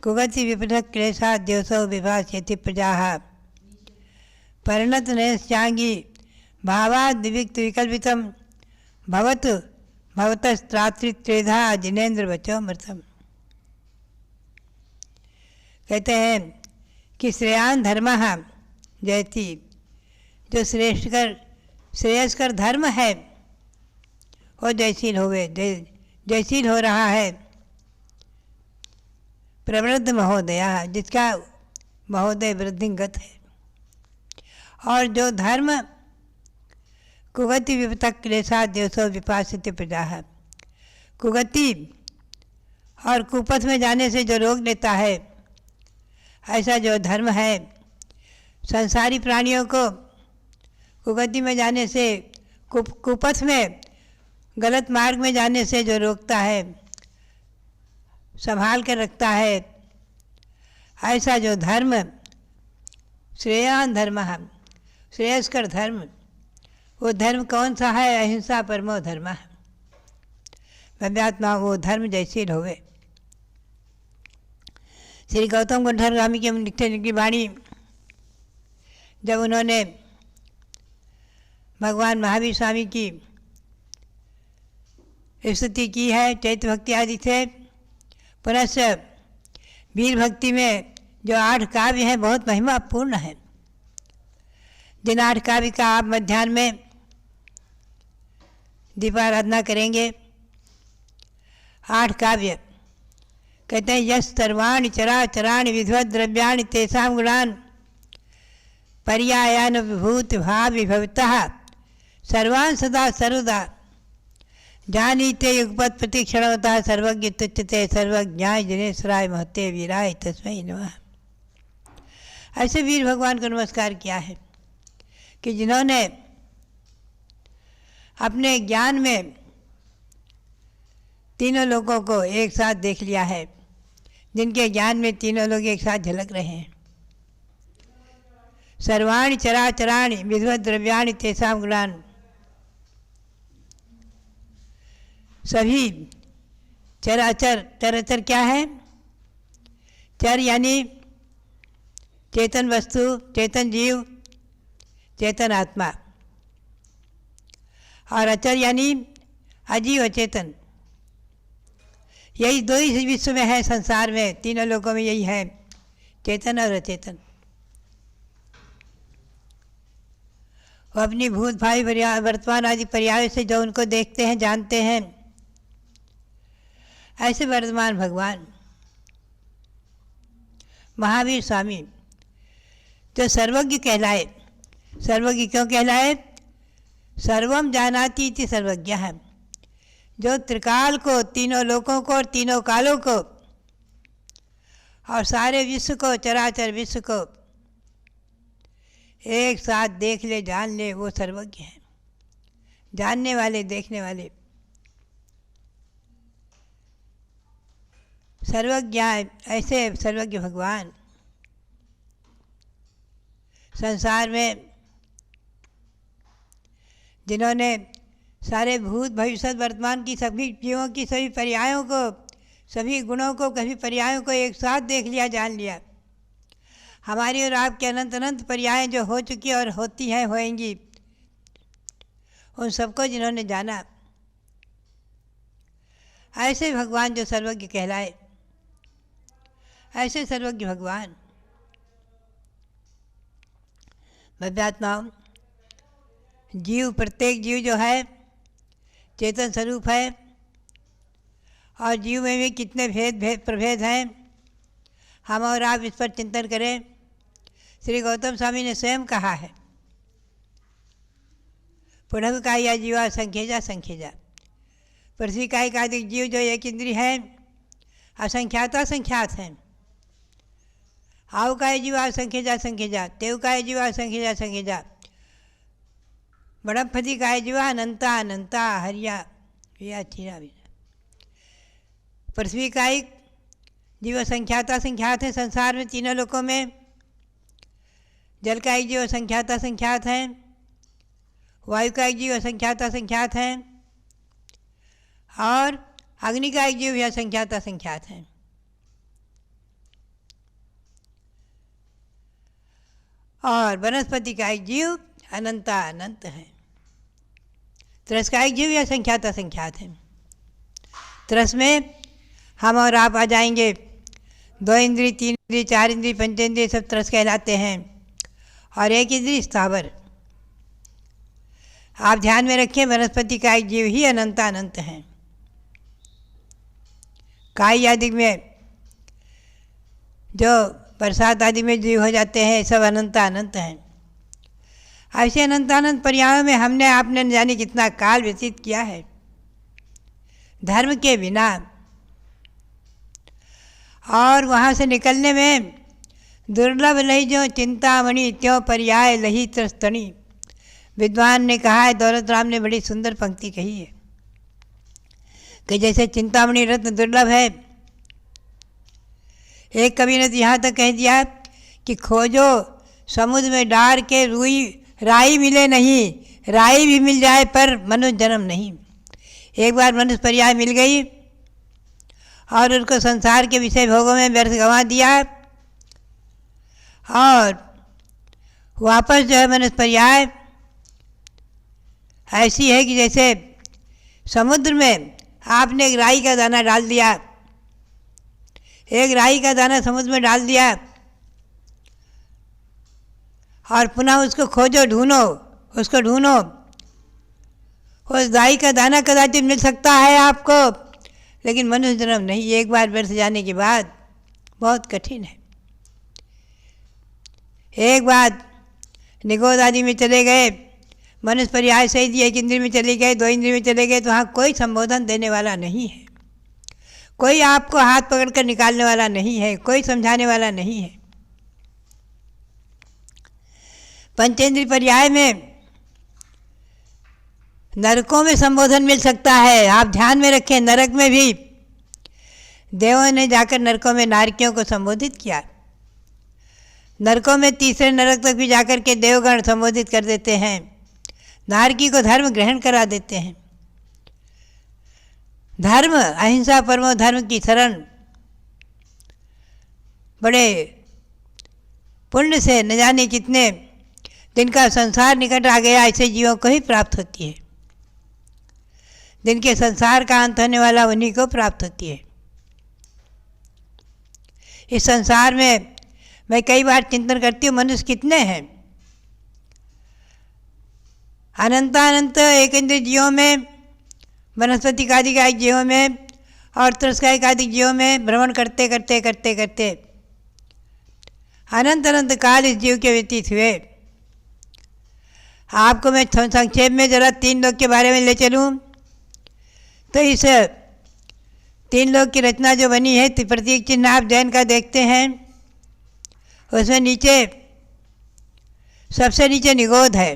कुगति विपृथक क्लेशा द्योसो विभास्यति प्रजा परिणत नयश्चांगी भावाद विविक्त विकल्पितम भवत भवतस्त्रात्रित्रेधा जिनेन्द्र बचो मृतम। कहते हैं कि श्रेयान धर्म जयति, जो श्रेयस्कर धर्म है वो जयशील होवे, जयशील हो रहा है। प्रवृद्ध महोदया, जिसका महोदय वृद्धिंगत है। और जो धर्म कुगति विपतक क्लेशा द्योसो विपासित प्रजा है, कुगति और कुपथ में जाने से जो रोक लेता है, ऐसा जो धर्म है संसारी प्राणियों को कुगति में जाने से, कुपथ में गलत मार्ग में जाने से जो रोकता है, संभाल कर रखता है, ऐसा जो धर्म श्रेयान धर्म है, श्रेयस्कर धर्म, वो धर्म कौन सा है? अहिंसा परमो धर्म है। भव्यात्मा वो धर्म जयशील होवे। श्री गौतम कुंठर स्वामी के लिखते की वाणी, जब उन्होंने भगवान महावीर स्वामी की स्तुति की है चैत्य भक्ति आदि से, पुनश्च वीर भक्ति में जो 8 काव्य हैं बहुत महिमापूर्ण है। जिन 8 काव्य का आप मध्याह्न में दीपाराधना करेंगे, 8 काव्य कहते हैं यश सर्वाणि चराचराणि विधिवत द्रव्याणि तेषां गुणान् पर्यायान विभूति भाव विभवतः सर्वान् सदा सर्वदा जानीते युगपत् प्रतिक्षणवतः सर्वज्ञ तुच्छते सर्वज्ञाय जिनेश्वराय महते वीराय तस्मै नमः। ऐसे वीर भगवान को नमस्कार किया है कि जिन्होंने अपने ज्ञान में तीनों लोगों को एक साथ देख लिया है, जिनके ज्ञान में तीनों लोग एक साथ झलक रहे हैं। सर्वाणि चराचराणि विधिवत द्रव्याणि तेषां गुणान्, सभी चराचर, चराचर क्या है? चर यानी चेतन वस्तु, चेतन जीव, चेतन आत्मा, और अचर यानी अजीव अचेतन। यही 2 ही विश्व में है, संसार में, तीनों लोगों में यही है, चेतन और अचेतन। वो अपनी भूत भावी वर्तमान आदि पर्याय से जो उनको देखते हैं, जानते हैं, ऐसे वर्तमान भगवान महावीर स्वामी जो सर्वज्ञ कहलाए। सर्वज्ञ क्यों कहलाए? सर्वम जानाति इति सर्वज्ञ है, जो त्रिकाल को, तीनों लोकों को और तीनों कालों को और सारे विश्व को, चराचर विश्व को एक साथ देख ले, जान ले, वो सर्वज्ञ है। जानने वाले, देखने वाले सर्वज्ञ। ऐसे सर्वज्ञ भगवान संसार में जिन्होंने सारे भूत भविष्य वर्तमान की सभी जीवों की सभी पर्यायों को, सभी गुणों को, सभी पर्यायों को एक साथ देख लिया, जान लिया। हमारी और आपके अनंत अनंत पर्याय जो हो चुकी और होती हैं, होएंगी, उन सबको जिन्होंने जाना, ऐसे भगवान जो सर्वज्ञ कहलाए, ऐसे सर्वज्ञ भगवान। भव्यात्माओं, जीव, प्रत्येक जीव जो है चेतन स्वरूप है और जीव में भी कितने प्रभेद हैं, हम और आप इस पर चिंतन करें। श्री गौतम स्वामी ने स्वयं कहा है, पुनः का या जीवा संख्यजा संख्यजा। पृथ्वी का एकाधिक जीव जो एक इंद्रिय है असंख्यात असंख्यात हैं। आव का जीवा संख्यजा संख्यजा, तेव का जीवा संख्यजा संख्यजा, बड़म्फति का जीवा अनंता अनंता हरिया या चीरा भी। पृथ्वी का एक जीव संख्यात असंख्यात है संसार में तीनों लोकों में। जल का एक जीव संख्यात असंख्यात है, वायु का एक जीव असंख्यात असंख्यात है और अग्नि का एक जीव भी असंख्यात असंख्यात है। और वनस्पति का एक जीव अनंता अनंत है। त्रस का एक जीव भी असंख्यात असंख्यात है। त्रस में हम और आप आ जाएंगे। 2 इंद्रिय 3 इंद्रिय 4 इंद्रिय पंचेंद्रिय सब त्रस कहलाते हैं और एक इंद्रिय स्थावर। आप ध्यान में रखें, वनस्पति का एक जीव ही अनंत अनंत है। काय आदि में जो बरसात आदि में जीव हो जाते हैं सब अनंत अनंत हैं। ऐसे अनंत अनंत पर्यायों में हमने आपने न जाने कितना काल व्यतीत किया है धर्म के बिना, और वहाँ से निकलने में दुर्लभ लही जो चिंतामणि त्यों पर्याय लही त्रस्तणी। विद्वान ने कहा है, दौलत राम ने बड़ी सुंदर पंक्ति कही है कि जैसे चिंतामणि रत्न दुर्लभ है। एक कवि ने तो यहाँ तक कह दिया कि खोजो समुद्र में डार के राई मिले नहीं, राई भी मिल जाए पर मनुष्य जन्म नहीं। एक बार मनुष्य पर्याय मिल गई और उसको संसार के विषय भोगों में व्यर्थ गंवा दिया और वापस जो है मनुष्य पर्याय ऐसी है कि जैसे समुद्र में आपने एक राई का दाना डाल दिया, एक राई का दाना समुद्र में डाल दिया और पुनः उसको खोजो ढूंढो, उसको ढूंढो। उस राई का दाना कदाचित मिल सकता है आपको, लेकिन मनुष्य जन्म नहीं। एक बार व्यर्थ जाने के बाद बहुत कठिन है। एक बार निगोद आदि में चले गए, मनुष्य पर्याय सहित एक इंद्रिय में चले गए, 2 इंद्रिय में चले गए, तो वहाँ कोई संबोधन देने वाला नहीं है, कोई आपको हाथ पकड़कर निकालने वाला नहीं है, कोई समझाने वाला नहीं है। पंचेंद्रिय पर्याय में नरकों में संबोधन मिल सकता है। आप ध्यान में रखें, नरक में भी देवों ने जाकर नरकों में नारकियों को संबोधित किया। नरकों में तीसरे नरक तक भी जाकर के देवगण संबोधित कर देते हैं, नारकी को धर्म ग्रहण करा देते हैं। धर्म अहिंसा परमो धर्म की शरण, बड़े पुण्य से न जाने कितने जिनका संसार निकट आ गया ऐसे जीवों को ही प्राप्त होती है। जिनके संसार का अंत होने वाला उन्हीं को प्राप्त होती है। इस संसार में मैं कई बार चिंतन करती हूँ, मनुष्य कितने हैं। अनंत अनंत एक इंद्रिय जीवों में, वनस्पति आदि का एक जीवों में और त्रस्कायिक आदि जीवों में भ्रमण करते करते करते करते अनंत अनंत काल इस जीव के व्यतीत हुए। आपको मैं संक्षेप में जरा 3 लोक के बारे में ले चलूँ तो इस 3 लोक की रचना जो बनी है, प्रतीक चिन्ह आप जैन का देखते हैं, उसमें नीचे सबसे नीचे निगोध है,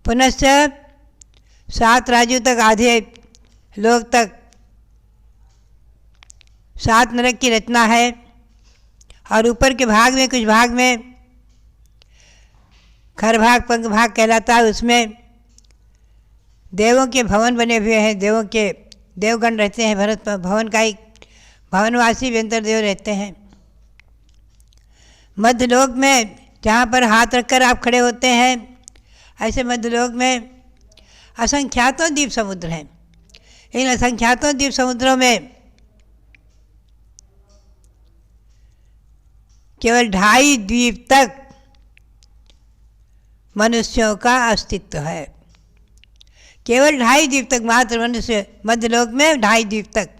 पुनश्च 7 राज्यों तक, आधे लोक तक 7 नरक की रचना है और ऊपर के भाग में कुछ भाग में खर भाग पंख भाग कहलाता है। उसमें देवों के भवन बने हुए हैं, देवों के देवगण रहते हैं। भरत भवन का एक भवनवासी व्यंतर देव रहते हैं। मध्यलोक में जहाँ पर हाथ रखकर आप खड़े होते हैं, ऐसे मध्यलोक में असंख्यातों द्वीप समुद्र हैं। इन असंख्यातों द्वीप समुद्रों में केवल 2.5 द्वीप तक मनुष्यों का अस्तित्व है। केवल 2.5 द्वीप तक मात्र मनुष्य, मध्यलोक में 2.5 द्वीप तक।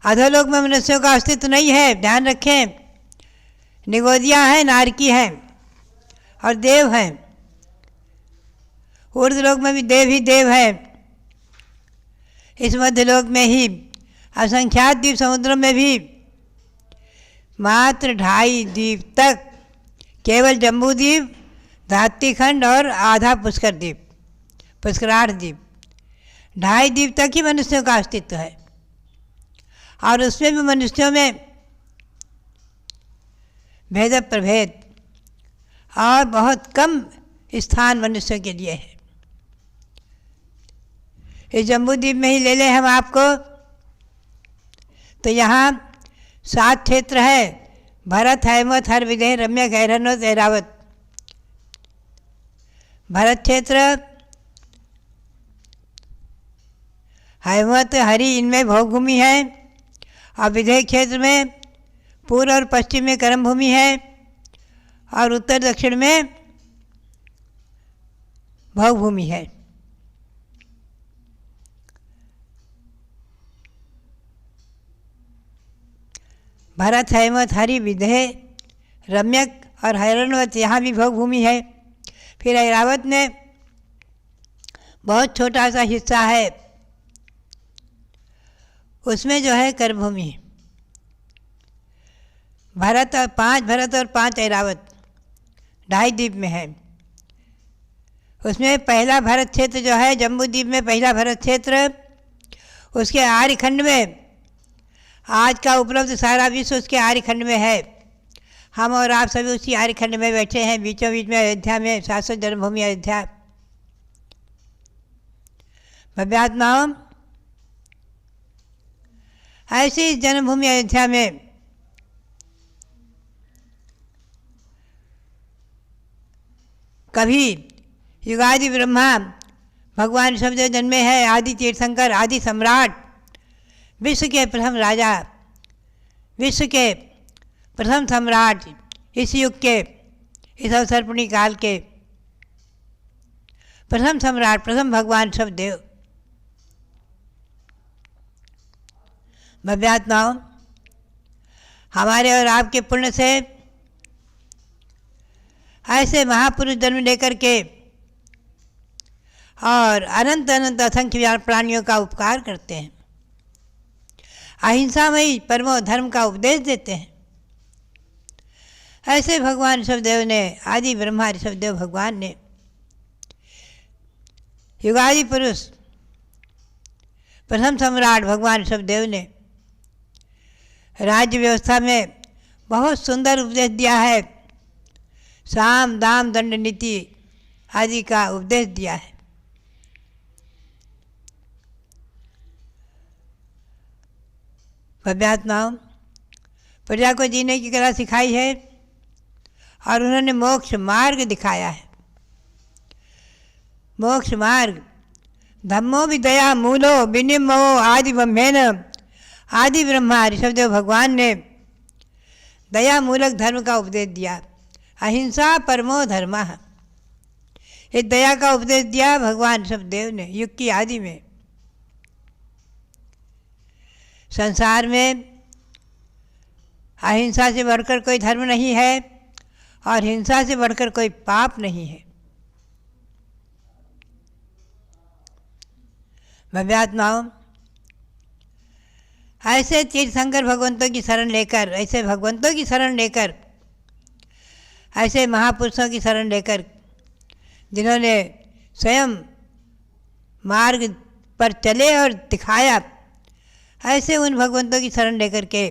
अधोलोक में मनुष्यों का अस्तित्व नहीं है, ध्यान रखें। निगोदियाँ हैं, नारकी हैं और देव हैं। ऊर्ध्वलोक में भी देव ही देव है। इस मध्यलोक में ही असंख्यात द्वीप समुद्रों में भी मात्र 2.5 द्वीप तक, केवल जम्बू द्वीप, धात्रीखंड और आधा पुष्कर द्वीप, पुष्करार्ध द्वीप, 2.5 द्वीप तक ही मनुष्यों का अस्तित्व है। और उसमें भी मनुष्यों में भेद प्रभेद और बहुत कम स्थान मनुष्यों के लिए है। इस जम्बू द्वीप में ही ले लें हम आपको, तो यहाँ 7 क्षेत्र है। भरत, हैमवत, हर, विदेह, रम्यक, ऐरावत, ऐरावत। भरत क्षेत्र, हैमवत, हरि, इनमें भोगभूमि है। और विदेह क्षेत्र में पूर्व और पश्चिम में कर्म भूमि है और उत्तर दक्षिण में भोगभूमि है। भरत, हैमवत, हरि, विदेह, रम्यक और हैरणवत, यहाँ भी भोगभूमि है। फिर ऐरावत में बहुत छोटा सा हिस्सा है, उसमें जो है कर्मभूमि। भरत और 5 ऐरावत 2.5 द्वीप में है। उसमें पहला भरत क्षेत्र जो है जम्बू द्वीप में, पहला भरत क्षेत्र, उसके आर्यखंड में आज का उपलब्ध सारा विश्व उसके आर्यखंड में है। हम और आप सभी उसी आर्यखंड में बैठे हैं, बीचों बीच में अयोध्या में, शाश्वत जन्मभूमि अयोध्या। भव्यात्माओं, ऐसी जन्मभूमि अयोध्या में कभी युगादि ब्रह्मा भगवान ऋषभदेव जन्मे हैं, आदि तीर्थंकर, आदि सम्राट, विश्व के प्रथम राजा, विश्व के प्रथम सम्राट, इस युग के, इस अवसर्पणी काल के प्रथम सम्राट, प्रथम भगवान ऋषभदेव। भव्यात्माओं, हमारे और आपके पुण्य से ऐसे महापुरुष जन्म लेकर के और अनंत अनंत असंख्य प्राणियों का उपकार करते हैं, अहिंसामयी परमो धर्म का उपदेश देते हैं। ऐसे भगवान ऋषभदेव ने, आदि ब्रह्मा ऋषभदेव भगवान ने, युगादि पुरुष प्रथम सम्राट भगवान ऋषभदेव ने राज्य व्यवस्था में बहुत सुंदर उपदेश दिया है। साम, दाम, दंड नीति आदि का उपदेश दिया है। भव्यात्माओं, प्रजा को जीने की कला सिखाई है और उन्होंने मोक्ष मार्ग दिखाया है। मोक्ष मार्ग, धम्मो विदया मूलो विनिमो आदि ब्रह्मेन, आदि ब्रह्मा ऋषभदेव भगवान ने दया मूलक धर्म का उपदेश दिया। अहिंसा परमो धर्म, ये दया का उपदेश दिया भगवान ऋषभदेव ने युग की आदि में। संसार में अहिंसा से बढ़कर कोई धर्म नहीं है और हिंसा से बढ़कर कोई पाप नहीं है। भव्यात्माओं, ऐसे तीर्थंकर भगवंतों की शरण लेकर, ऐसे भगवंतों की शरण लेकर, ऐसे महापुरुषों की शरण लेकर, जिन्होंने स्वयं मार्ग पर चले और दिखाया, ऐसे उन भगवंतों की शरण लेकर के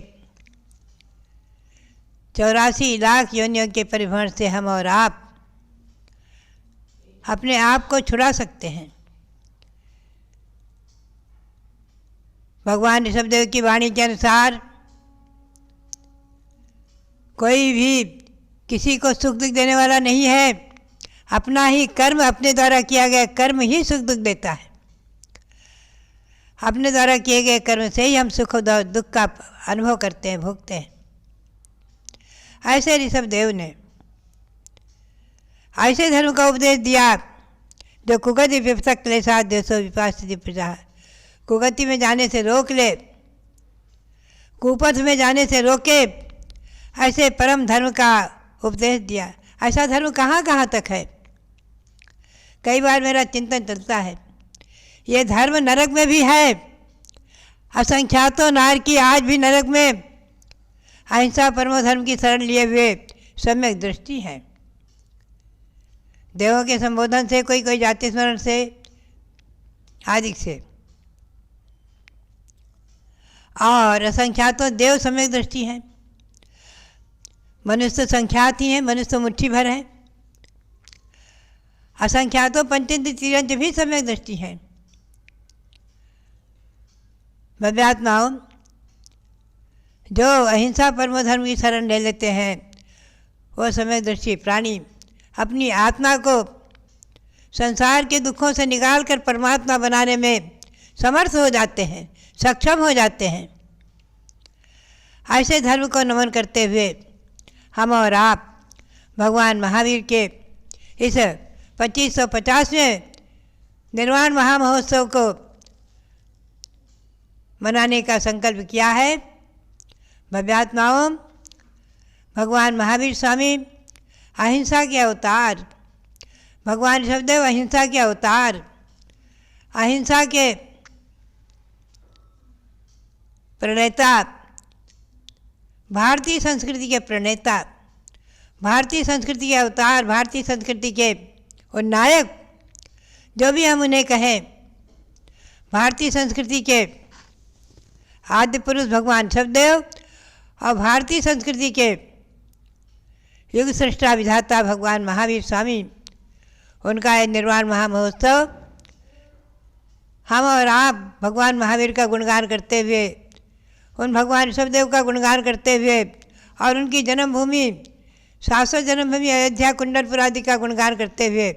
84 लाख योनियों के परिभ्रमण से हम और आप अपने आप को छुड़ा सकते हैं। भगवान ऋषभदेव की वाणी के अनुसार कोई भी किसी को सुख दुख देने वाला नहीं है। अपना ही कर्म, अपने द्वारा किया गया कर्म ही सुख दुख देता है। अपने द्वारा किए गए कर्म से ही हम सुख और दुख का अनुभव करते हैं, भोगते हैं। ऐसे ऋषभदेव ने ऐसे धर्म का उपदेश दिया जो कुगति विपसक क्लेशा देशो विपास्थिति प्रजा, कुगति में जाने से रोक ले, कुपथ में जाने से रोके, ऐसे परम धर्म का उपदेश दिया। ऐसा धर्म कहाँ कहाँ तक है? कई बार मेरा चिंतन चलता है, ये धर्म नरक में भी है। असंख्यातों नार की आज भी नरक में अहिंसा परमो धर्म की शरण लिए हुए सम्यक दृष्टि है। देवों के संबोधन से, कोई कोई जाति स्मरण से, आदि से, और असंख्यातों देव सम्यक दृष्टि है। मनुष्य संख्यात ही है, मनुष्य मुट्ठी भर है। असंख्यातों पंचेंद्र तिरंज भी सम्यक दृष्टि है। भव्यात्माओं, जो अहिंसा परमो धर्म की शरण ले लेते हैं, वो सम्यक दृष्टि प्राणी अपनी आत्मा को संसार के दुखों से निकालकर परमात्मा बनाने में समर्थ हो जाते हैं, सक्षम हो जाते हैं। ऐसे धर्म को नमन करते हुए हम और आप भगवान महावीर के इस 2550वें निर्वाण महामहोत्सव को मनाने का संकल्प किया है। भव्यात्माओं, भगवान महावीर स्वामी अहिंसा के अवतार, भगवान ऋषभदेव अहिंसा के अवतार, अहिंसा के प्रणेता, भारतीय संस्कृति के प्रणेता, भारतीय संस्कृति के अवतार, भारतीय संस्कृति के और नायक, जो भी हम उन्हें कहें, भारतीय संस्कृति के आद्य पुरुष भगवान ऋषभदेव और भारतीय संस्कृति के युग सृष्टा विधाता भगवान महावीर स्वामी, उनका यह निर्वाण महामहोत्सव हम और आप भगवान महावीर का गुणगान करते हुए, उन भगवान ऋषभदेव का गुणगान करते हुए और उनकी जन्मभूमि शाश्वत जन्मभूमि अयोध्या कुंडलपुर आदि का गुणगान करते हुए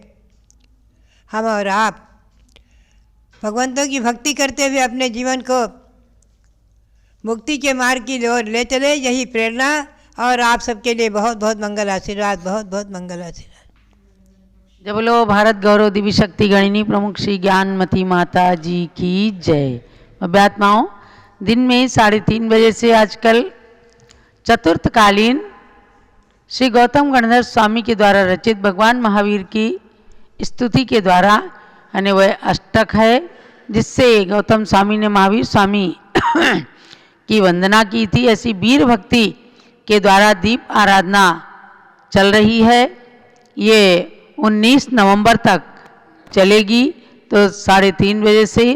हम और आप भगवंतों की भक्ति करते हुए अपने जीवन को मुक्ति के मार्ग की ओर ले चले। यही प्रेरणा और आप सबके लिए बहुत बहुत मंगल आशीर्वाद, बहुत बहुत मंगल आशीर्वाद। जब बोलो भारत गौरव दिव्य शक्ति गणिनी प्रमुख श्री ज्ञानमती माता जी की जय। अभ्यात्माओं, दिन में 3:30 बजे से आजकल चतुर्थकालीन श्री गौतम गणधर स्वामी के द्वारा रचित भगवान महावीर की स्तुति के द्वारा यानी वह अष्टक है, जिससे गौतम स्वामी ने महावीर स्वामी की वंदना की थी। ऐसी वीर भक्ति के द्वारा दीप आराधना चल रही है। ये 19 नवंबर तक चलेगी, तो 3:30 बजे से,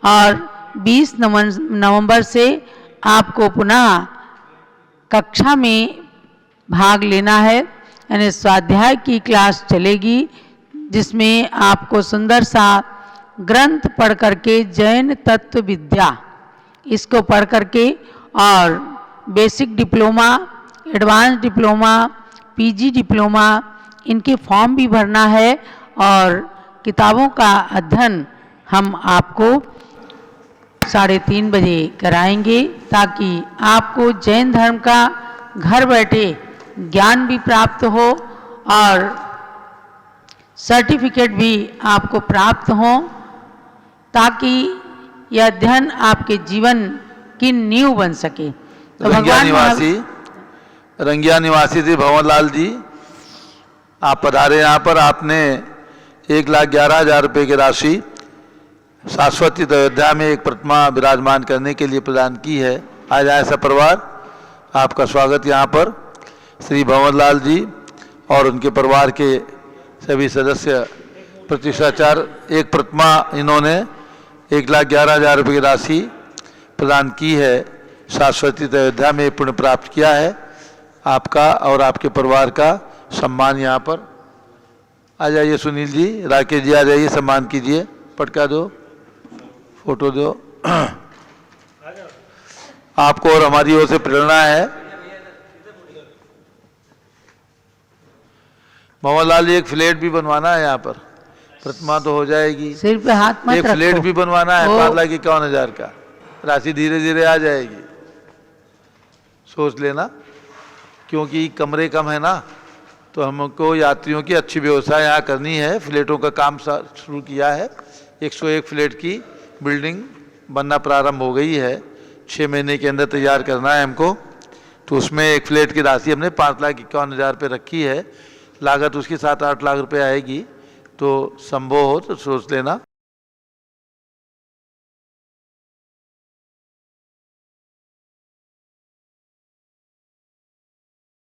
और 20 नवंबर से आपको पुनः कक्षा में भाग लेना है, यानी स्वाध्याय की क्लास चलेगी, जिसमें आपको सुंदर सा ग्रंथ पढ़ करके जैन तत्व विद्या इसको पढ़ करके और basic diploma, advance diploma, PG diploma इनके फॉर्म भी भरना है, और किताबों का अध्ययन हम आपको 3:30 बजे कराएंगे, ताकि आपको जैन धर्म का घर बैठे ज्ञान भी प्राप्त हो और सर्टिफिकेट भी आपको प्राप्त हो, ताकि यह अध्ययन आपके जीवन की नींव बन सके। तो रंगिया निवासी थे भंवरलाल जी, आप पधारे यहाँ पर। आपने 1,11,000 रुपये की राशि शाश्वती अयोध्या में एक प्रतिमा विराजमान करने के लिए प्रदान की है। आज आए सब परिवार, आपका स्वागत यहाँ पर। श्री भंवरलाल जी और उनके परिवार के सभी सदस्य प्रतिष्ठाचार एक प्रतिमा इन्होंने 1,11,000 रुपये की राशि प्रदान की है। शाश्वती अयोध्या में पुण्य प्राप्त किया है। आपका और आपके परिवार का सम्मान यहाँ पर। आ जाइए सुनील जी, राकेश जी आ जाइए, सम्मान कीजिए, पटका दो, फोटो दो। आपको और हमारी ओर से प्रेरणा है। भंवरलाल जी, एक फ्लैट भी बनवाना है यहाँ पर, प्रतिमा तो हो जाएगी, सिर पे हाथ मत एक रखो। फ्लैट भी बनवाना है 5,51,000 का। राशि धीरे धीरे आ जाएगी, सोच लेना, क्योंकि कमरे कम है ना, तो हमको यात्रियों की अच्छी व्यवस्था यहाँ करनी है। फ्लैटों का काम शुरू किया है। 101 फ्लैट की बिल्डिंग बनना प्रारंभ हो गई है। 6 महीने के अंदर तैयार करना है हमको। तो उसमें एक फ्लैट की राशि हमने 5,51,000 रुपये रखी है। लागत उसकी 7-8 लाख रुपए आएगी। तो संभव हो तो सोच लेना।